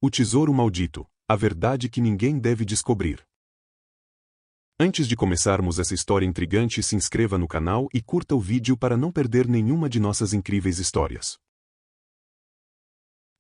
O tesouro maldito, a verdade que ninguém deve descobrir. Antes de começarmos essa história intrigante, se inscreva no canal e curta o vídeo para não perder nenhuma de nossas incríveis histórias.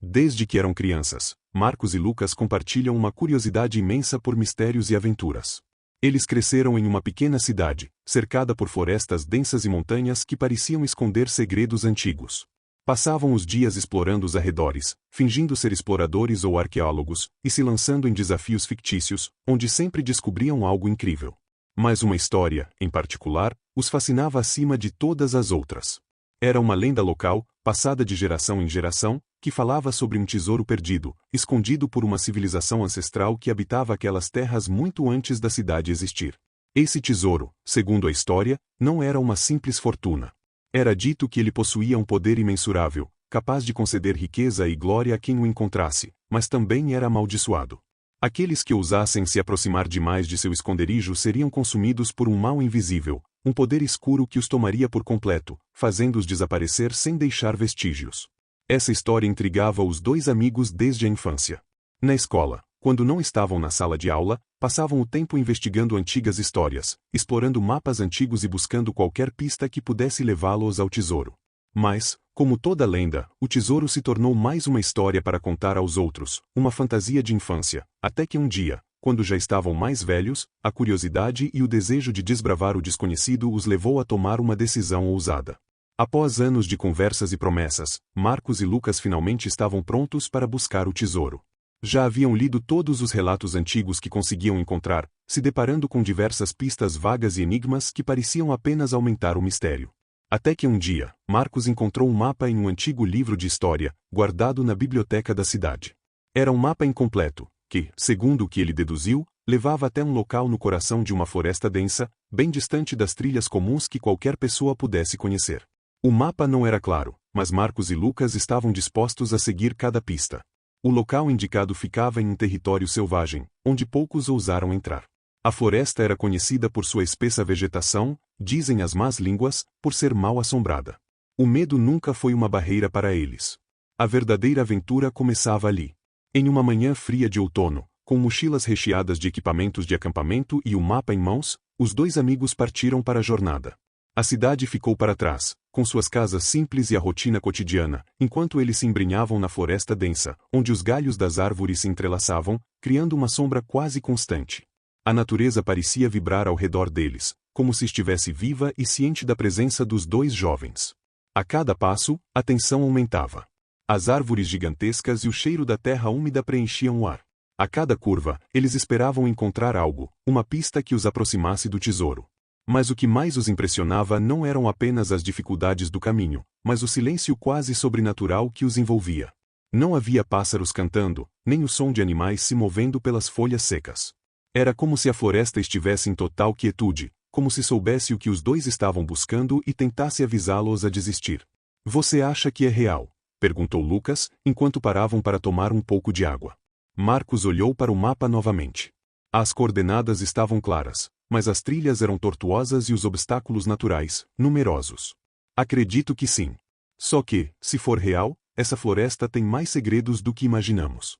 Desde que eram crianças, Marcos e Lucas compartilham uma curiosidade imensa por mistérios e aventuras. Eles cresceram em uma pequena cidade, cercada por florestas densas e montanhas que pareciam esconder segredos antigos. Passavam os dias explorando os arredores, fingindo ser exploradores ou arqueólogos, e se lançando em desafios fictícios, onde sempre descobriam algo incrível. Mas uma história, em particular, os fascinava acima de todas as outras. Era uma lenda local, passada de geração em geração, que falava sobre um tesouro perdido, escondido por uma civilização ancestral que habitava aquelas terras muito antes da cidade existir. Esse tesouro, segundo a história, não era uma simples fortuna. Era dito que ele possuía um poder imensurável, capaz de conceder riqueza e glória a quem o encontrasse, mas também era amaldiçoado. Aqueles que ousassem se aproximar demais de seu esconderijo seriam consumidos por um mal invisível, um poder escuro que os tomaria por completo, fazendo-os desaparecer sem deixar vestígios. Essa história intrigava os dois amigos desde a infância. Na escola, quando não estavam na sala de aula, passavam o tempo investigando antigas histórias, explorando mapas antigos e buscando qualquer pista que pudesse levá-los ao tesouro. Mas, como toda lenda, o tesouro se tornou mais uma história para contar aos outros, uma fantasia de infância, até que um dia, quando já estavam mais velhos, a curiosidade e o desejo de desbravar o desconhecido os levou a tomar uma decisão ousada. Após anos de conversas e promessas, Marcos e Lucas finalmente estavam prontos para buscar o tesouro. Já haviam lido todos os relatos antigos que conseguiam encontrar, se deparando com diversas pistas vagas e enigmas que pareciam apenas aumentar o mistério. Até que um dia, Marcos encontrou um mapa em um antigo livro de história, guardado na biblioteca da cidade. Era um mapa incompleto, que, segundo o que ele deduziu, levava até um local no coração de uma floresta densa, bem distante das trilhas comuns que qualquer pessoa pudesse conhecer. O mapa não era claro, mas Marcos e Lucas estavam dispostos a seguir cada pista. O local indicado ficava em um território selvagem, onde poucos ousaram entrar. A floresta era conhecida por sua espessa vegetação, dizem as más línguas, por ser mal assombrada. O medo nunca foi uma barreira para eles. A verdadeira aventura começava ali. Em uma manhã fria de outono, com mochilas recheadas de equipamentos de acampamento e o mapa em mãos, os dois amigos partiram para a jornada. A cidade ficou para trás, com suas casas simples e a rotina cotidiana, enquanto eles se embrenhavam na floresta densa, onde os galhos das árvores se entrelaçavam, criando uma sombra quase constante. A natureza parecia vibrar ao redor deles, como se estivesse viva e ciente da presença dos dois jovens. A cada passo, a tensão aumentava. As árvores gigantescas e o cheiro da terra úmida preenchiam o ar. A cada curva, eles esperavam encontrar algo, uma pista que os aproximasse do tesouro. Mas o que mais os impressionava não eram apenas as dificuldades do caminho, mas o silêncio quase sobrenatural que os envolvia. Não havia pássaros cantando, nem o som de animais se movendo pelas folhas secas. Era como se a floresta estivesse em total quietude, como se soubesse o que os dois estavam buscando e tentasse avisá-los a desistir. "Você acha que é real?" perguntou Lucas, enquanto paravam para tomar um pouco de água. Marcos olhou para o mapa novamente. As coordenadas estavam claras, mas as trilhas eram tortuosas e os obstáculos naturais, numerosos. "Acredito que sim. Só que, se for real, essa floresta tem mais segredos do que imaginamos."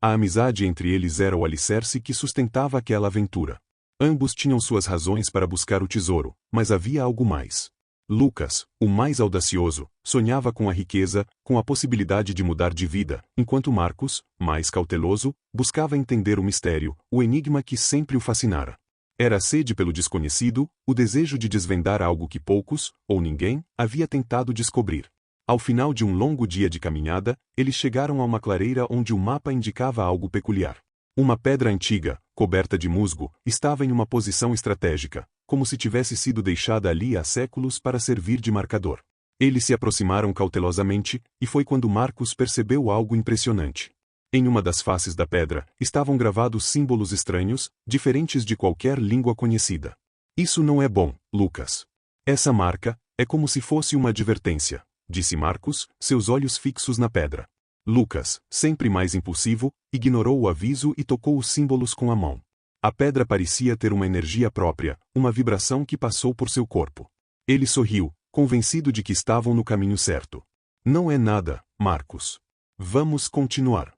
A amizade entre eles era o alicerce que sustentava aquela aventura. Ambos tinham suas razões para buscar o tesouro, mas havia algo mais. Lucas, o mais audacioso, sonhava com a riqueza, com a possibilidade de mudar de vida, enquanto Marcos, mais cauteloso, buscava entender o mistério, o enigma que sempre o fascinara. Era a sede pelo desconhecido, o desejo de desvendar algo que poucos, ou ninguém, havia tentado descobrir. Ao final de um longo dia de caminhada, eles chegaram a uma clareira onde o mapa indicava algo peculiar. Uma pedra antiga, coberta de musgo, estava em uma posição estratégica, como se tivesse sido deixada ali há séculos para servir de marcador. Eles se aproximaram cautelosamente, e foi quando Marcos percebeu algo impressionante. Em uma das faces da pedra, estavam gravados símbolos estranhos, diferentes de qualquer língua conhecida. "Isso não é bom, Lucas. Essa marca é como se fosse uma advertência", disse Marcos, seus olhos fixos na pedra. Lucas, sempre mais impulsivo, ignorou o aviso e tocou os símbolos com a mão. A pedra parecia ter uma energia própria, uma vibração que passou por seu corpo. Ele sorriu, convencido de que estavam no caminho certo. "Não é nada, Marcos. Vamos continuar."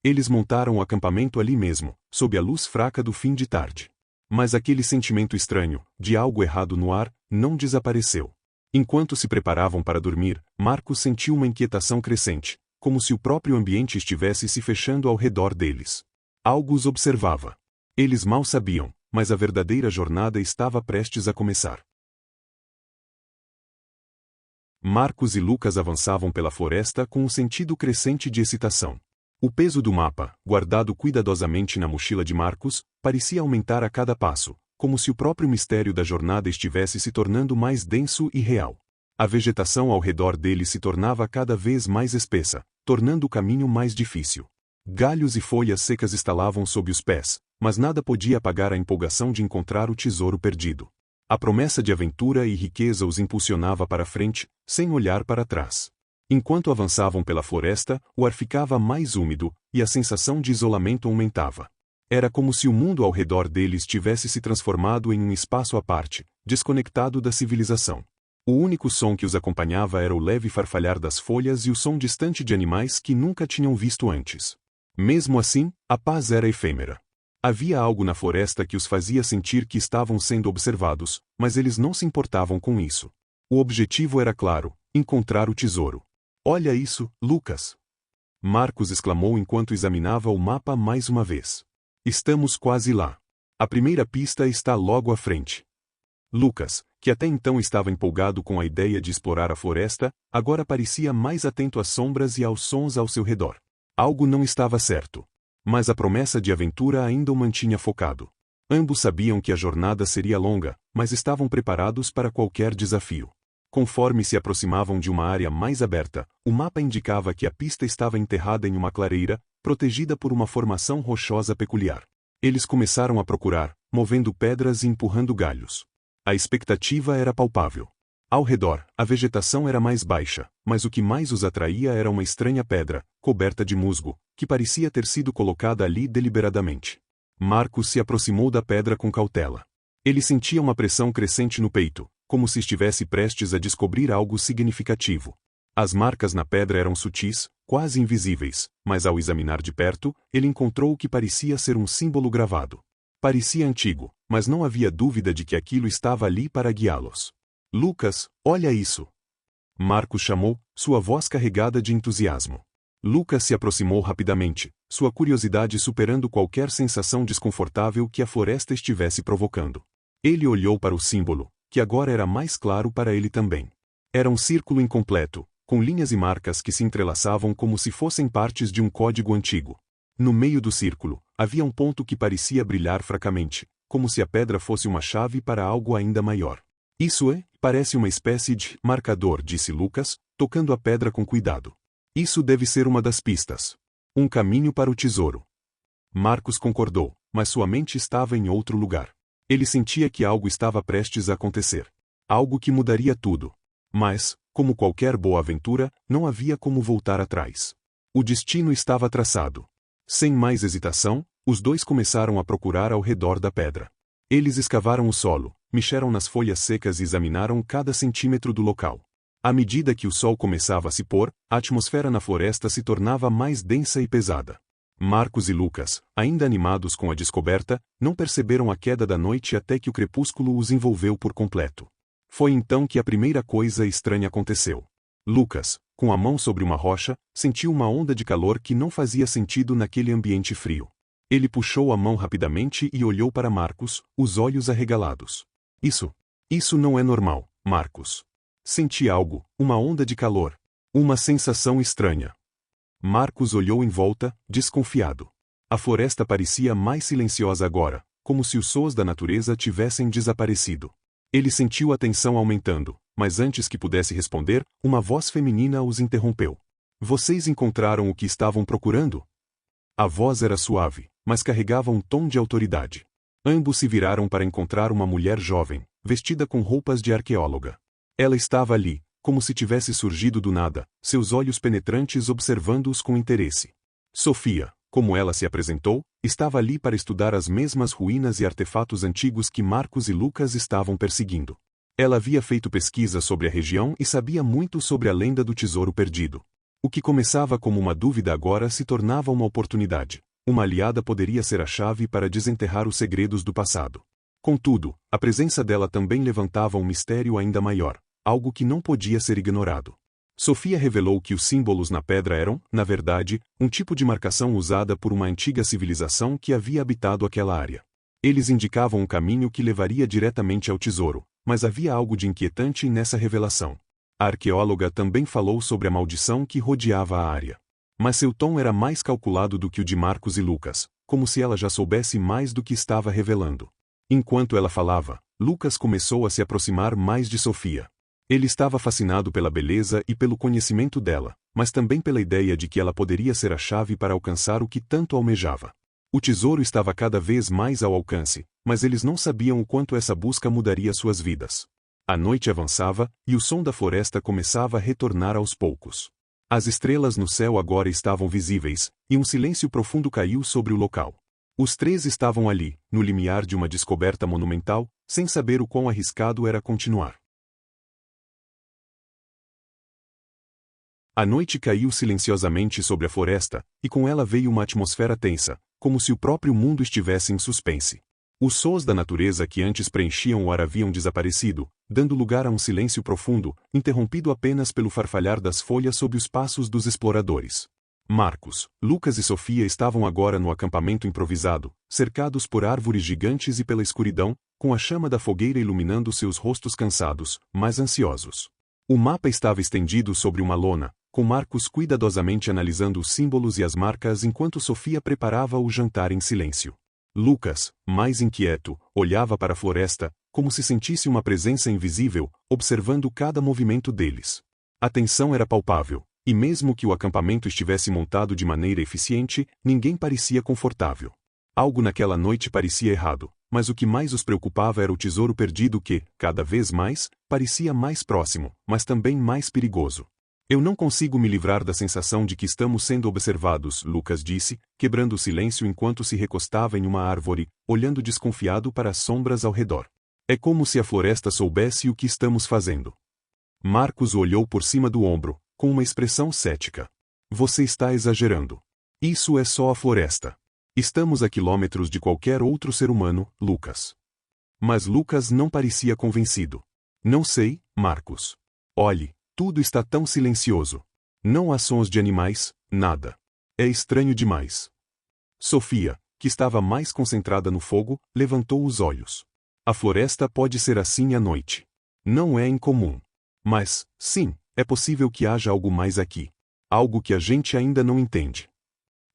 Eles montaram o acampamento ali mesmo, sob a luz fraca do fim de tarde. Mas aquele sentimento estranho, de algo errado no ar, não desapareceu. Enquanto se preparavam para dormir, Marcos sentiu uma inquietação crescente, como se o próprio ambiente estivesse se fechando ao redor deles. Algo os observava. Eles mal sabiam, mas a verdadeira jornada estava prestes a começar. Marcos e Lucas avançavam pela floresta com um sentido crescente de excitação. O peso do mapa, guardado cuidadosamente na mochila de Marcos, parecia aumentar a cada passo, como se o próprio mistério da jornada estivesse se tornando mais denso e real. A vegetação ao redor deles se tornava cada vez mais espessa, tornando o caminho mais difícil. Galhos e folhas secas estalavam sob os pés, mas nada podia apagar a empolgação de encontrar o tesouro perdido. A promessa de aventura e riqueza os impulsionava para frente, sem olhar para trás. Enquanto avançavam pela floresta, o ar ficava mais úmido, e a sensação de isolamento aumentava. Era como se o mundo ao redor deles tivesse se transformado em um espaço à parte, desconectado da civilização. O único som que os acompanhava era o leve farfalhar das folhas e o som distante de animais que nunca tinham visto antes. Mesmo assim, a paz era efêmera. Havia algo na floresta que os fazia sentir que estavam sendo observados, mas eles não se importavam com isso. O objetivo era claro: encontrar o tesouro. Olha isso, Lucas! Marcos exclamou enquanto examinava o mapa mais uma vez. Estamos quase lá. A primeira pista está logo à frente. Lucas, que até então estava empolgado com a ideia de explorar a floresta, agora parecia mais atento às sombras e aos sons ao seu redor. Algo não estava certo. Mas a promessa de aventura ainda o mantinha focado. Ambos sabiam que a jornada seria longa, mas estavam preparados para qualquer desafio. Conforme se aproximavam de uma área mais aberta, o mapa indicava que a pista estava enterrada em uma clareira, protegida por uma formação rochosa peculiar. Eles começaram a procurar, movendo pedras e empurrando galhos. A expectativa era palpável. Ao redor, a vegetação era mais baixa, mas o que mais os atraía era uma estranha pedra, coberta de musgo, que parecia ter sido colocada ali deliberadamente. Marcos se aproximou da pedra com cautela. Ele sentia uma pressão crescente no peito, como se estivesse prestes a descobrir algo significativo. As marcas na pedra eram sutis, quase invisíveis, mas ao examinar de perto, ele encontrou o que parecia ser um símbolo gravado. Parecia antigo, mas não havia dúvida de que aquilo estava ali para guiá-los. Lucas, olha isso! Marcos chamou, sua voz carregada de entusiasmo. Lucas se aproximou rapidamente, sua curiosidade superando qualquer sensação desconfortável que a floresta estivesse provocando. Ele olhou para o símbolo, que agora era mais claro para ele também. Era um círculo incompleto, com linhas e marcas que se entrelaçavam como se fossem partes de um código antigo. No meio do círculo, havia um ponto que parecia brilhar fracamente, como se a pedra fosse uma chave para algo ainda maior. Isso parece uma espécie de marcador, disse Lucas, tocando a pedra com cuidado. Isso deve ser uma das pistas. Um caminho para o tesouro. Marcos concordou, mas sua mente estava em outro lugar. Ele sentia que algo estava prestes a acontecer. Algo que mudaria tudo. Mas, como qualquer boa aventura, não havia como voltar atrás. O destino estava traçado. Sem mais hesitação, os dois começaram a procurar ao redor da pedra. Eles escavaram o solo, mexeram nas folhas secas e examinaram cada centímetro do local. À medida que o sol começava a se pôr, a atmosfera na floresta se tornava mais densa e pesada. Marcos e Lucas, ainda animados com a descoberta, não perceberam a queda da noite até que o crepúsculo os envolveu por completo. Foi então que a primeira coisa estranha aconteceu. Lucas, com a mão sobre uma rocha, sentiu uma onda de calor que não fazia sentido naquele ambiente frio. Ele puxou a mão rapidamente e olhou para Marcos, os olhos arregalados. Isso não é normal, Marcos. Senti algo, uma onda de calor. Uma sensação estranha. Marcos olhou em volta, desconfiado. A floresta parecia mais silenciosa agora, como se os sons da natureza tivessem desaparecido. Ele sentiu a tensão aumentando, mas antes que pudesse responder, uma voz feminina os interrompeu. Vocês encontraram o que estavam procurando? A voz era suave, mas carregava um tom de autoridade. Ambos se viraram para encontrar uma mulher jovem, vestida com roupas de arqueóloga. Ela estava ali, como se tivesse surgido do nada, seus olhos penetrantes observando-os com interesse. Sofia, como ela se apresentou, estava ali para estudar as mesmas ruínas e artefatos antigos que Marcos e Lucas estavam perseguindo. Ela havia feito pesquisa sobre a região e sabia muito sobre a lenda do tesouro perdido. O que começava como uma dúvida agora se tornava uma oportunidade. Uma aliada poderia ser a chave para desenterrar os segredos do passado. Contudo, a presença dela também levantava um mistério ainda maior, algo que não podia ser ignorado. Sofia revelou que os símbolos na pedra eram, na verdade, um tipo de marcação usada por uma antiga civilização que havia habitado aquela área. Eles indicavam um caminho que levaria diretamente ao tesouro, mas havia algo de inquietante nessa revelação. A arqueóloga também falou sobre a maldição que rodeava a área. Mas seu tom era mais calculado do que o de Marcos e Lucas, como se ela já soubesse mais do que estava revelando. Enquanto ela falava, Lucas começou a se aproximar mais de Sofia. Ele estava fascinado pela beleza e pelo conhecimento dela, mas também pela ideia de que ela poderia ser a chave para alcançar o que tanto almejava. O tesouro estava cada vez mais ao alcance, mas eles não sabiam o quanto essa busca mudaria suas vidas. A noite avançava, e o som da floresta começava a retornar aos poucos. As estrelas no céu agora estavam visíveis, e um silêncio profundo caiu sobre o local. Os três estavam ali, no limiar de uma descoberta monumental, sem saber o quão arriscado era continuar. A noite caiu silenciosamente sobre a floresta, e com ela veio uma atmosfera tensa, como se o próprio mundo estivesse em suspense. Os sons da natureza que antes preenchiam o ar haviam desaparecido, dando lugar a um silêncio profundo, interrompido apenas pelo farfalhar das folhas sob os passos dos exploradores. Marcos, Lucas e Sofia estavam agora no acampamento improvisado, cercados por árvores gigantes e pela escuridão, com a chama da fogueira iluminando seus rostos cansados, mas ansiosos. O mapa estava estendido sobre uma lona, com Marcos cuidadosamente analisando os símbolos e as marcas enquanto Sofia preparava o jantar em silêncio. Lucas, mais inquieto, olhava para a floresta, como se sentisse uma presença invisível, observando cada movimento deles. A tensão era palpável, e mesmo que o acampamento estivesse montado de maneira eficiente, ninguém parecia confortável. Algo naquela noite parecia errado, mas o que mais os preocupava era o tesouro perdido que, cada vez mais, parecia mais próximo, mas também mais perigoso. Eu não consigo me livrar da sensação de que estamos sendo observados, Lucas disse, quebrando o silêncio enquanto se recostava em uma árvore, olhando desconfiado para as sombras ao redor. É como se a floresta soubesse o que estamos fazendo. Marcos olhou por cima do ombro, com uma expressão cética. Você está exagerando. Isso é só a floresta. Estamos a quilômetros de qualquer outro ser humano, Lucas. Mas Lucas não parecia convencido. Não sei, Marcos. Olhe. Tudo está tão silencioso. Não há sons de animais, nada. É estranho demais. Sofia, que estava mais concentrada no fogo, levantou os olhos. A floresta pode ser assim à noite. Não é incomum. Mas, sim, é possível que haja algo mais aqui. Algo que a gente ainda não entende.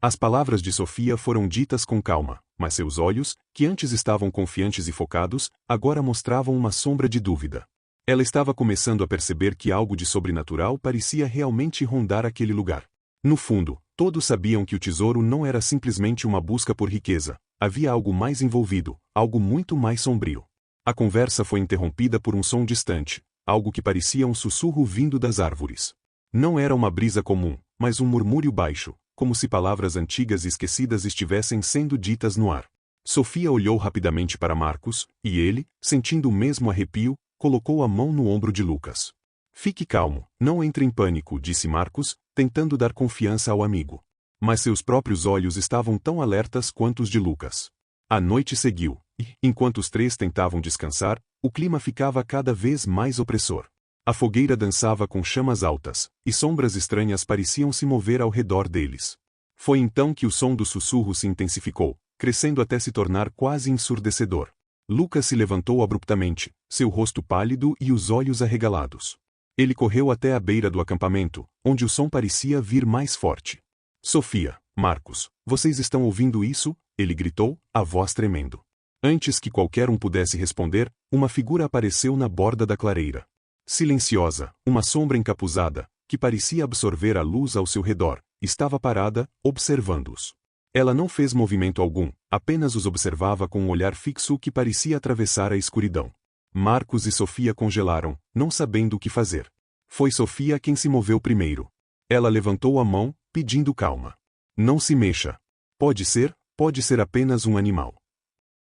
As palavras de Sofia foram ditas com calma, mas seus olhos, que antes estavam confiantes e focados, agora mostravam uma sombra de dúvida. Ela estava começando a perceber que algo de sobrenatural parecia realmente rondar aquele lugar. No fundo, todos sabiam que o tesouro não era simplesmente uma busca por riqueza, havia algo mais envolvido, algo muito mais sombrio. A conversa foi interrompida por um som distante, algo que parecia um sussurro vindo das árvores. Não era uma brisa comum, mas um murmúrio baixo, como se palavras antigas e esquecidas estivessem sendo ditas no ar. Sofia olhou rapidamente para Marcos, e ele, sentindo o mesmo arrepio, colocou a mão no ombro de Lucas. Fique calmo, não entre em pânico, disse Marcos, tentando dar confiança ao amigo. Mas seus próprios olhos estavam tão alertas quanto os de Lucas. A noite seguiu, e, enquanto os três tentavam descansar, o clima ficava cada vez mais opressor. A fogueira dançava com chamas altas, e sombras estranhas pareciam se mover ao redor deles. Foi então que o som do sussurro se intensificou, crescendo até se tornar quase ensurdecedor. Lucas se levantou abruptamente, seu rosto pálido e os olhos arregalados. Ele correu até a beira do acampamento, onde o som parecia vir mais forte. Sofia, Marcos, vocês estão ouvindo isso? Ele gritou, a voz tremendo. Antes que qualquer um pudesse responder, uma figura apareceu na borda da clareira. Silenciosa, uma sombra encapuzada, que parecia absorver a luz ao seu redor, estava parada, observando-os. Ela não fez movimento algum, apenas os observava com um olhar fixo que parecia atravessar a escuridão. Marcos e Sofia congelaram, não sabendo o que fazer. Foi Sofia quem se moveu primeiro. Ela levantou a mão, pedindo calma. Não se mexa. Pode ser apenas um animal.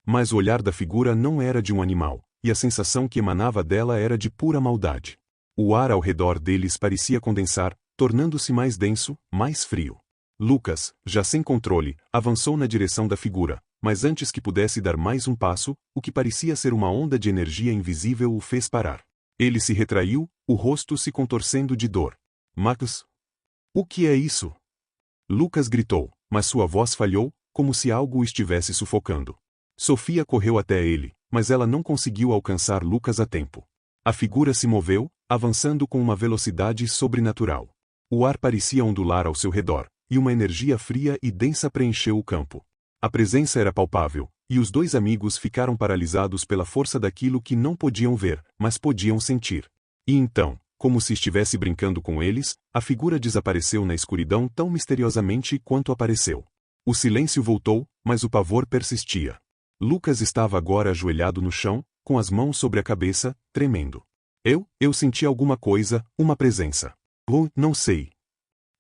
Mas o olhar da figura não era de um animal, e a sensação que emanava dela era de pura maldade. O ar ao redor deles parecia condensar, tornando-se mais denso, mais frio. Lucas, já sem controle, avançou na direção da figura, mas antes que pudesse dar mais um passo, o que parecia ser uma onda de energia invisível o fez parar. Ele se retraiu, o rosto se contorcendo de dor. Max? O que é isso? Lucas gritou, mas sua voz falhou, como se algo o estivesse sufocando. Sofia correu até ele, mas ela não conseguiu alcançar Lucas a tempo. A figura se moveu, avançando com uma velocidade sobrenatural. O ar parecia ondular ao seu redor, e uma energia fria e densa preencheu o campo. A presença era palpável, e os dois amigos ficaram paralisados pela força daquilo que não podiam ver, mas podiam sentir. E então, como se estivesse brincando com eles, a figura desapareceu na escuridão tão misteriosamente quanto apareceu. O silêncio voltou, mas o pavor persistia. Lucas estava agora ajoelhado no chão, com as mãos sobre a cabeça, tremendo. Eu senti alguma coisa, uma presença. Não sei.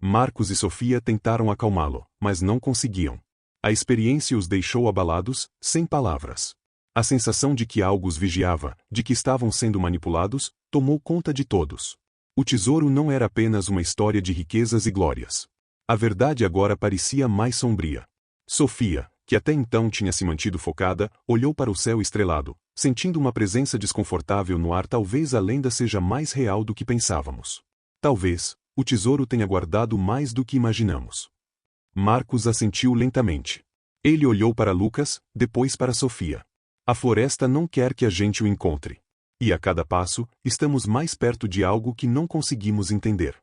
Marcos e Sofia tentaram acalmá-lo, mas não conseguiam. A experiência os deixou abalados, sem palavras. A sensação de que algo os vigiava, de que estavam sendo manipulados, tomou conta de todos. O tesouro não era apenas uma história de riquezas e glórias. A verdade agora parecia mais sombria. Sofia, que até então tinha se mantido focada, olhou para o céu estrelado, sentindo uma presença desconfortável no ar. Talvez a lenda seja mais real do que pensávamos. Talvez o tesouro tenha guardado mais do que imaginamos. Marcos assentiu lentamente. Ele olhou para Lucas, depois para Sofia. A floresta não quer que a gente o encontre. E a cada passo, estamos mais perto de algo que não conseguimos entender.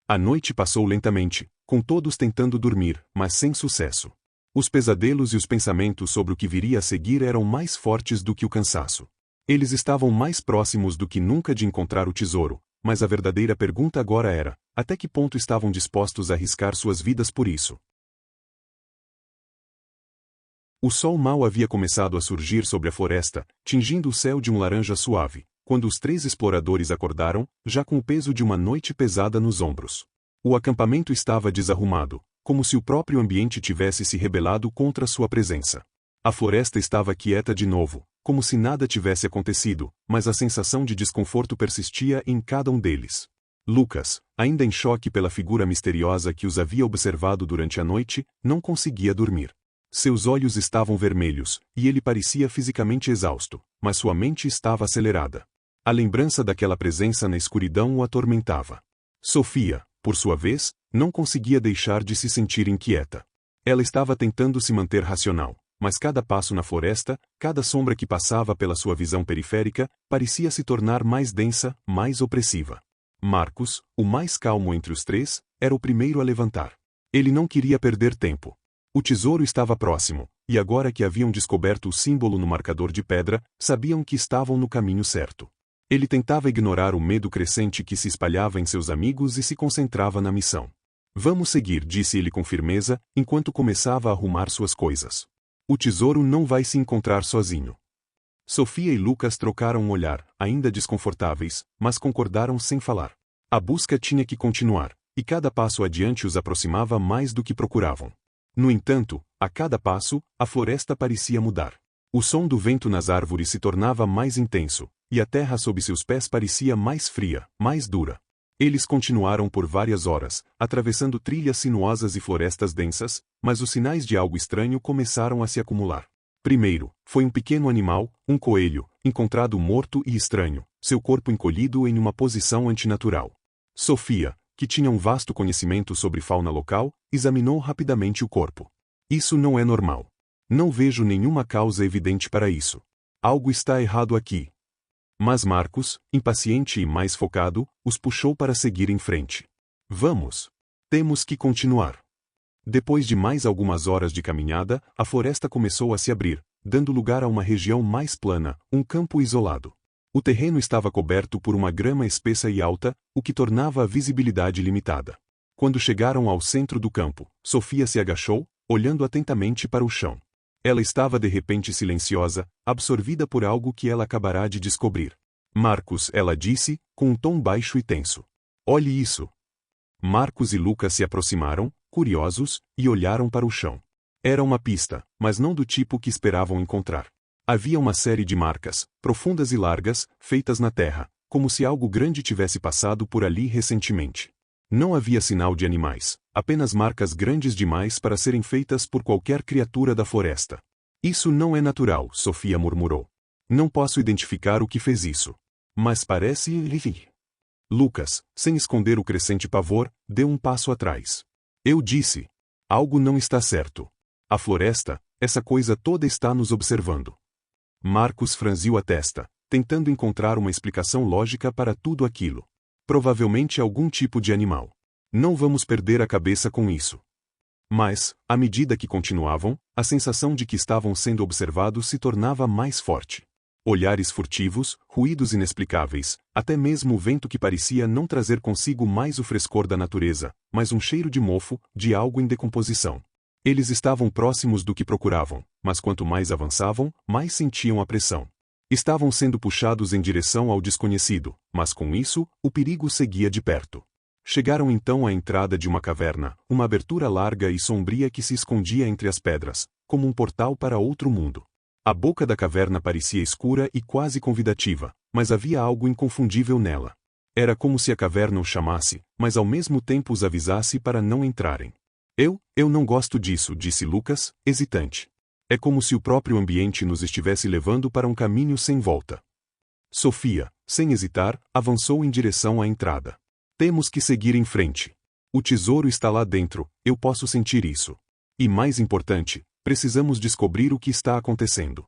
A noite passou lentamente, com todos tentando dormir, mas sem sucesso. Os pesadelos e os pensamentos sobre o que viria a seguir eram mais fortes do que o cansaço. Eles estavam mais próximos do que nunca de encontrar o tesouro, mas a verdadeira pergunta agora era: até que ponto estavam dispostos a arriscar suas vidas por isso? O sol mal havia começado a surgir sobre a floresta, tingindo o céu de um laranja suave, quando os três exploradores acordaram, já com o peso de uma noite pesada nos ombros. O acampamento estava desarrumado, como se o próprio ambiente tivesse se rebelado contra sua presença. A floresta estava quieta de novo, como se nada tivesse acontecido, mas a sensação de desconforto persistia em cada um deles. Lucas, ainda em choque pela figura misteriosa que os havia observado durante a noite, não conseguia dormir. Seus olhos estavam vermelhos, e ele parecia fisicamente exausto, mas sua mente estava acelerada. A lembrança daquela presença na escuridão o atormentava. Sofia, por sua vez, não conseguia deixar de se sentir inquieta. Ela estava tentando se manter racional, mas cada passo na floresta, cada sombra que passava pela sua visão periférica, parecia se tornar mais densa, mais opressiva. Marcos, o mais calmo entre os três, era o primeiro a levantar. Ele não queria perder tempo. O tesouro estava próximo, e agora que haviam descoberto o símbolo no marcador de pedra, sabiam que estavam no caminho certo. Ele tentava ignorar o medo crescente que se espalhava em seus amigos e se concentrava na missão. Vamos seguir, disse ele com firmeza, enquanto começava a arrumar suas coisas. O tesouro não vai se encontrar sozinho. Sofia e Lucas trocaram um olhar, ainda desconfortáveis, mas concordaram sem falar. A busca tinha que continuar, e cada passo adiante os aproximava mais do que procuravam. No entanto, a cada passo, a floresta parecia mudar. O som do vento nas árvores se tornava mais intenso, e a terra sob seus pés parecia mais fria, mais dura. Eles continuaram por várias horas, atravessando trilhas sinuosas e florestas densas, mas os sinais de algo estranho começaram a se acumular. Primeiro, foi um pequeno animal, um coelho, encontrado morto e estranho, seu corpo encolhido em uma posição antinatural. Sofia, que tinha um vasto conhecimento sobre fauna local, examinou rapidamente o corpo. Isso não é normal. Não vejo nenhuma causa evidente para isso. Algo está errado aqui. Mas Marcos, impaciente e mais focado, os puxou para seguir em frente. Vamos. Temos que continuar. Depois de mais algumas horas de caminhada, a floresta começou a se abrir, dando lugar a uma região mais plana, um campo isolado. O terreno estava coberto por uma grama espessa e alta, o que tornava a visibilidade limitada. Quando chegaram ao centro do campo, Sofia se agachou, olhando atentamente para o chão. Ela estava de repente silenciosa, absorvida por algo que ela acabará de descobrir. Marcos, ela disse, com um tom baixo e tenso. Olhe isso. Marcos e Lucas se aproximaram, curiosos, e olharam para o chão. Era uma pista, mas não do tipo que esperavam encontrar. Havia uma série de marcas, profundas e largas, feitas na terra, como se algo grande tivesse passado por ali recentemente. Não havia sinal de animais, apenas marcas grandes demais para serem feitas por qualquer criatura da floresta. Isso não é natural, Sofia murmurou. Não posso identificar o que fez isso. Mas parece... Lucas, sem esconder o crescente pavor, deu um passo atrás. Eu disse. Algo não está certo. A floresta, essa coisa toda está nos observando. Marcos franziu a testa, tentando encontrar uma explicação lógica para tudo aquilo. Provavelmente algum tipo de animal. Não vamos perder a cabeça com isso. Mas, à medida que continuavam, a sensação de que estavam sendo observados se tornava mais forte. Olhares furtivos, ruídos inexplicáveis, até mesmo o vento que parecia não trazer consigo mais o frescor da natureza, mas um cheiro de mofo, de algo em decomposição. Eles estavam próximos do que procuravam, mas quanto mais avançavam, mais sentiam a pressão. Estavam sendo puxados em direção ao desconhecido, mas com isso, o perigo seguia de perto. Chegaram então à entrada de uma caverna, uma abertura larga e sombria que se escondia entre as pedras, como um portal para outro mundo. A boca da caverna parecia escura e quase convidativa, mas havia algo inconfundível nela. Era como se a caverna os chamasse, mas ao mesmo tempo os avisasse para não entrarem. Eu não gosto disso, disse Lucas, hesitante. É como se o próprio ambiente nos estivesse levando para um caminho sem volta. Sofia, sem hesitar, avançou em direção à entrada. Temos que seguir em frente. O tesouro está lá dentro, eu posso sentir isso. E mais importante, precisamos descobrir o que está acontecendo.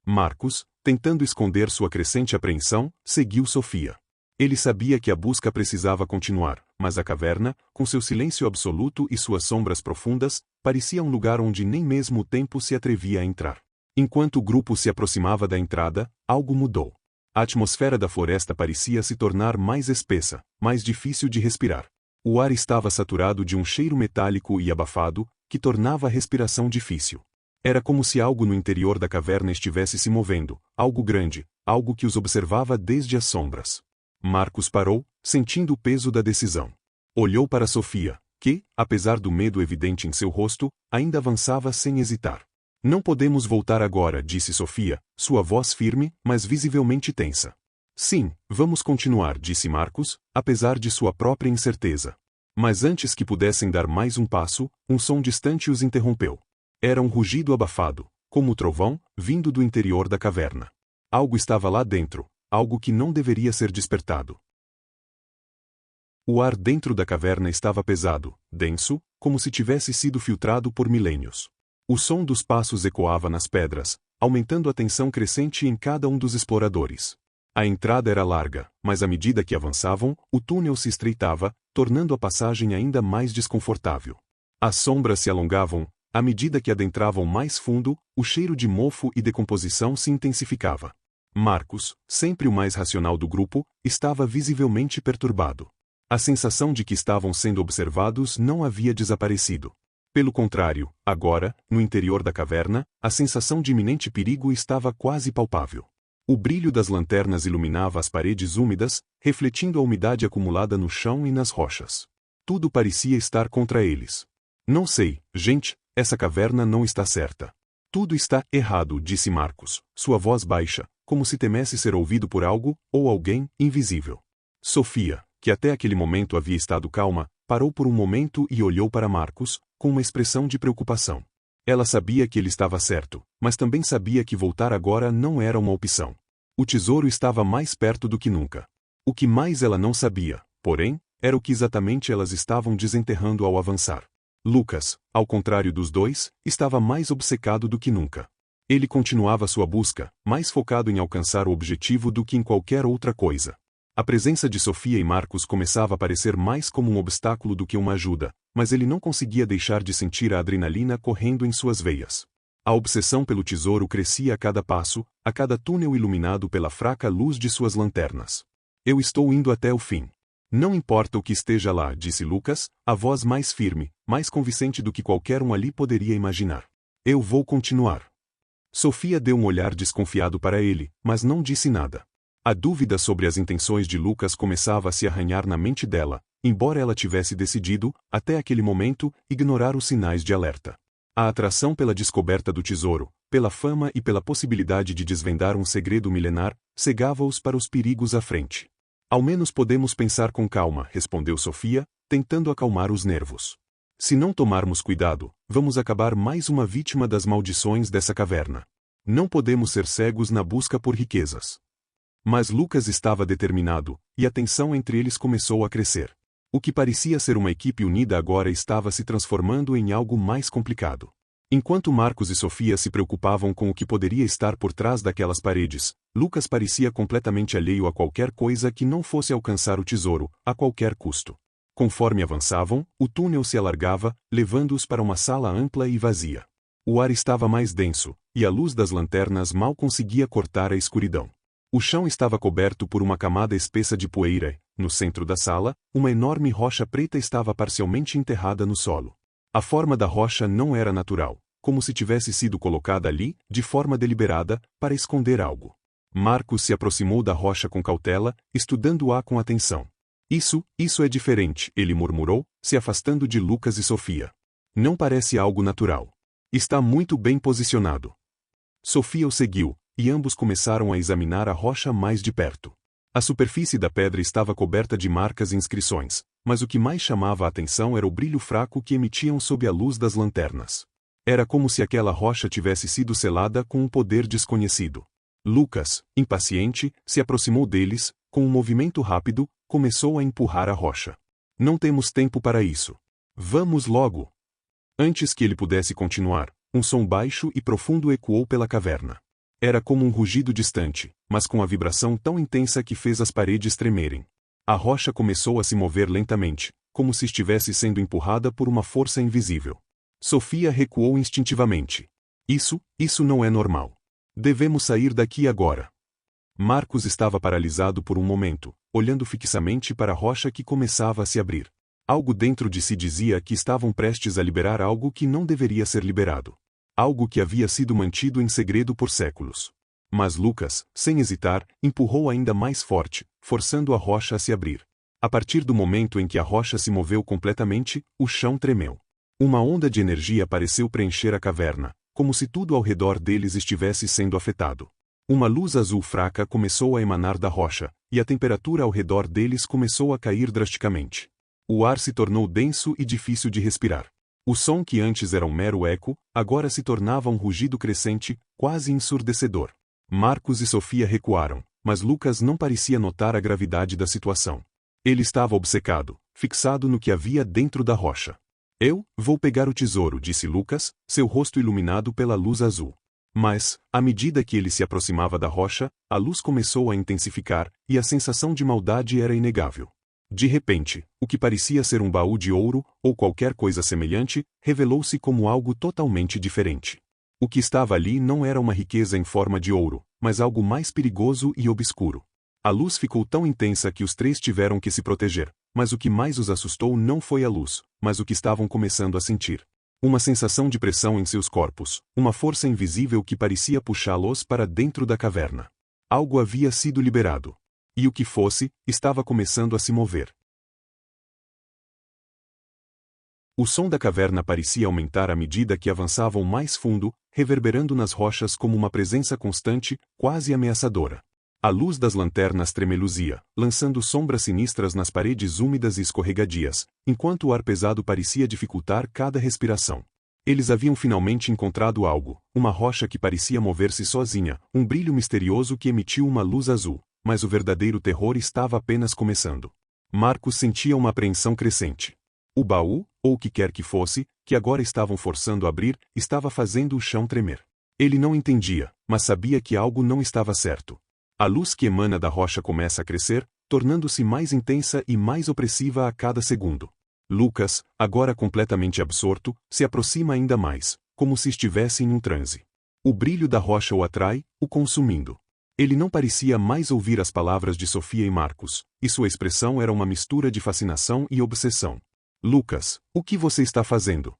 Marcos, tentando esconder sua crescente apreensão, seguiu Sofia. Ele sabia que a busca precisava continuar, mas a caverna, com seu silêncio absoluto e suas sombras profundas, parecia um lugar onde nem mesmo o tempo se atrevia a entrar. Enquanto o grupo se aproximava da entrada, algo mudou. A atmosfera da floresta parecia se tornar mais espessa, mais difícil de respirar. O ar estava saturado de um cheiro metálico e abafado, que tornava a respiração difícil. Era como se algo no interior da caverna estivesse se movendo, algo grande, algo que os observava desde as sombras. Marcos parou, sentindo o peso da decisão. Olhou para Sofia, que, apesar do medo evidente em seu rosto, ainda avançava sem hesitar. Não podemos voltar agora, disse Sofia, sua voz firme, mas visivelmente tensa. Sim, vamos continuar, disse Marcos, apesar de sua própria incerteza. Mas antes que pudessem dar mais um passo, um som distante os interrompeu. Era um rugido abafado, como o trovão, vindo do interior da caverna. Algo estava lá dentro, algo que não deveria ser despertado. O ar dentro da caverna estava pesado, denso, como se tivesse sido filtrado por milênios. O som dos passos ecoava nas pedras, aumentando a tensão crescente em cada um dos exploradores. A entrada era larga, mas à medida que avançavam, o túnel se estreitava, tornando a passagem ainda mais desconfortável. As sombras se alongavam, à medida que adentravam mais fundo, o cheiro de mofo e decomposição se intensificava. Marcos, sempre o mais racional do grupo, estava visivelmente perturbado. A sensação de que estavam sendo observados não havia desaparecido. Pelo contrário, agora, no interior da caverna, a sensação de iminente perigo estava quase palpável. O brilho das lanternas iluminava as paredes úmidas, refletindo a umidade acumulada no chão e nas rochas. Tudo parecia estar contra eles. Não sei, gente, essa caverna não está certa. Tudo está errado, disse Marcos, sua voz baixa, como se temesse ser ouvido por algo, ou alguém, invisível. Sofia, que até aquele momento havia estado calma, parou por um momento e olhou para Marcos, com uma expressão de preocupação. Ela sabia que ele estava certo, mas também sabia que voltar agora não era uma opção. O tesouro estava mais perto do que nunca. O que mais ela não sabia, porém, era o que exatamente elas estavam desenterrando ao avançar. Lucas, ao contrário dos dois, estava mais obcecado do que nunca. Ele continuava sua busca, mais focado em alcançar o objetivo do que em qualquer outra coisa. A presença de Sofia e Marcos começava a parecer mais como um obstáculo do que uma ajuda, mas ele não conseguia deixar de sentir a adrenalina correndo em suas veias. A obsessão pelo tesouro crescia a cada passo, a cada túnel iluminado pela fraca luz de suas lanternas. Eu estou indo até o fim. Não importa o que esteja lá, disse Lucas, a voz mais firme, mais convincente do que qualquer um ali poderia imaginar. Eu vou continuar. Sofia deu um olhar desconfiado para ele, mas não disse nada. A dúvida sobre as intenções de Lucas começava a se arranhar na mente dela, embora ela tivesse decidido, até aquele momento, ignorar os sinais de alerta. A atração pela descoberta do tesouro, pela fama e pela possibilidade de desvendar um segredo milenar, cegava-os para os perigos à frente. Ao menos podemos pensar com calma, respondeu Sofia, tentando acalmar os nervos. Se não tomarmos cuidado, vamos acabar mais uma vítima das maldições dessa caverna. Não podemos ser cegos na busca por riquezas. Mas Lucas estava determinado, e a tensão entre eles começou a crescer. O que parecia ser uma equipe unida agora estava se transformando em algo mais complicado. Enquanto Marcos e Sofia se preocupavam com o que poderia estar por trás daquelas paredes, Lucas parecia completamente alheio a qualquer coisa que não fosse alcançar o tesouro, a qualquer custo. Conforme avançavam, o túnel se alargava, levando-os para uma sala ampla e vazia. O ar estava mais denso, e a luz das lanternas mal conseguia cortar a escuridão. O chão estava coberto por uma camada espessa de poeira e, no centro da sala, uma enorme rocha preta estava parcialmente enterrada no solo. A forma da rocha não era natural, como se tivesse sido colocada ali, de forma deliberada, para esconder algo. Marcos se aproximou da rocha com cautela, estudando-a com atenção. Isso é diferente, ele murmurou, se afastando de Lucas e Sofia. Não parece algo natural. Está muito bem posicionado. Sofia o seguiu, e ambos começaram a examinar a rocha mais de perto. A superfície da pedra estava coberta de marcas e inscrições, mas o que mais chamava a atenção era o brilho fraco que emitiam sob a luz das lanternas. Era como se aquela rocha tivesse sido selada com um poder desconhecido. Lucas, impaciente, se aproximou deles, com um movimento rápido, começou a empurrar a rocha. Não temos tempo para isso. Vamos logo! Antes que ele pudesse continuar, um som baixo e profundo ecoou pela caverna. Era como um rugido distante, mas com a vibração tão intensa que fez as paredes tremerem. A rocha começou a se mover lentamente, como se estivesse sendo empurrada por uma força invisível. Sofia recuou instintivamente. Isso não é normal. Devemos sair daqui agora. Marcos estava paralisado por um momento, olhando fixamente para a rocha que começava a se abrir. Algo dentro de si dizia que estavam prestes a liberar algo que não deveria ser liberado. Algo que havia sido mantido em segredo por séculos. Mas Lucas, sem hesitar, empurrou ainda mais forte, forçando a rocha a se abrir. A partir do momento em que a rocha se moveu completamente, o chão tremeu. Uma onda de energia pareceu preencher a caverna, como se tudo ao redor deles estivesse sendo afetado. Uma luz azul fraca começou a emanar da rocha, e a temperatura ao redor deles começou a cair drasticamente. O ar se tornou denso e difícil de respirar. O som que antes era um mero eco, agora se tornava um rugido crescente, quase ensurdecedor. Marcos e Sofia recuaram, mas Lucas não parecia notar a gravidade da situação. Ele estava obcecado, fixado no que havia dentro da rocha. Eu vou pegar o tesouro, disse Lucas, seu rosto iluminado pela luz azul. Mas, à medida que ele se aproximava da rocha, a luz começou a intensificar, e a sensação de maldade era inegável. De repente, o que parecia ser um baú de ouro, ou qualquer coisa semelhante, revelou-se como algo totalmente diferente. O que estava ali não era uma riqueza em forma de ouro, mas algo mais perigoso e obscuro. A luz ficou tão intensa que os três tiveram que se proteger, mas o que mais os assustou não foi a luz, mas o que estavam começando a sentir. Uma sensação de pressão em seus corpos, uma força invisível que parecia puxá-los para dentro da caverna. Algo havia sido liberado. E o que fosse, estava começando a se mover. O som da caverna parecia aumentar à medida que avançavam mais fundo, reverberando nas rochas como uma presença constante, quase ameaçadora. A luz das lanternas tremeluzia, lançando sombras sinistras nas paredes úmidas e escorregadias, enquanto o ar pesado parecia dificultar cada respiração. Eles haviam finalmente encontrado algo, uma rocha que parecia mover-se sozinha, um brilho misterioso que emitiu uma luz azul. Mas o verdadeiro terror estava apenas começando. Marcos sentia uma apreensão crescente. O baú, ou o que quer que fosse, que agora estavam forçando a abrir, estava fazendo o chão tremer. Ele não entendia, mas sabia que algo não estava certo. A luz que emana da rocha começa a crescer, tornando-se mais intensa e mais opressiva a cada segundo. Lucas, agora completamente absorto, se aproxima ainda mais, como se estivesse em um transe. O brilho da rocha o atrai, o consumindo. Ele não parecia mais ouvir as palavras de Sofia e Marcos, e sua expressão era uma mistura de fascinação e obsessão. Lucas, o que você está fazendo?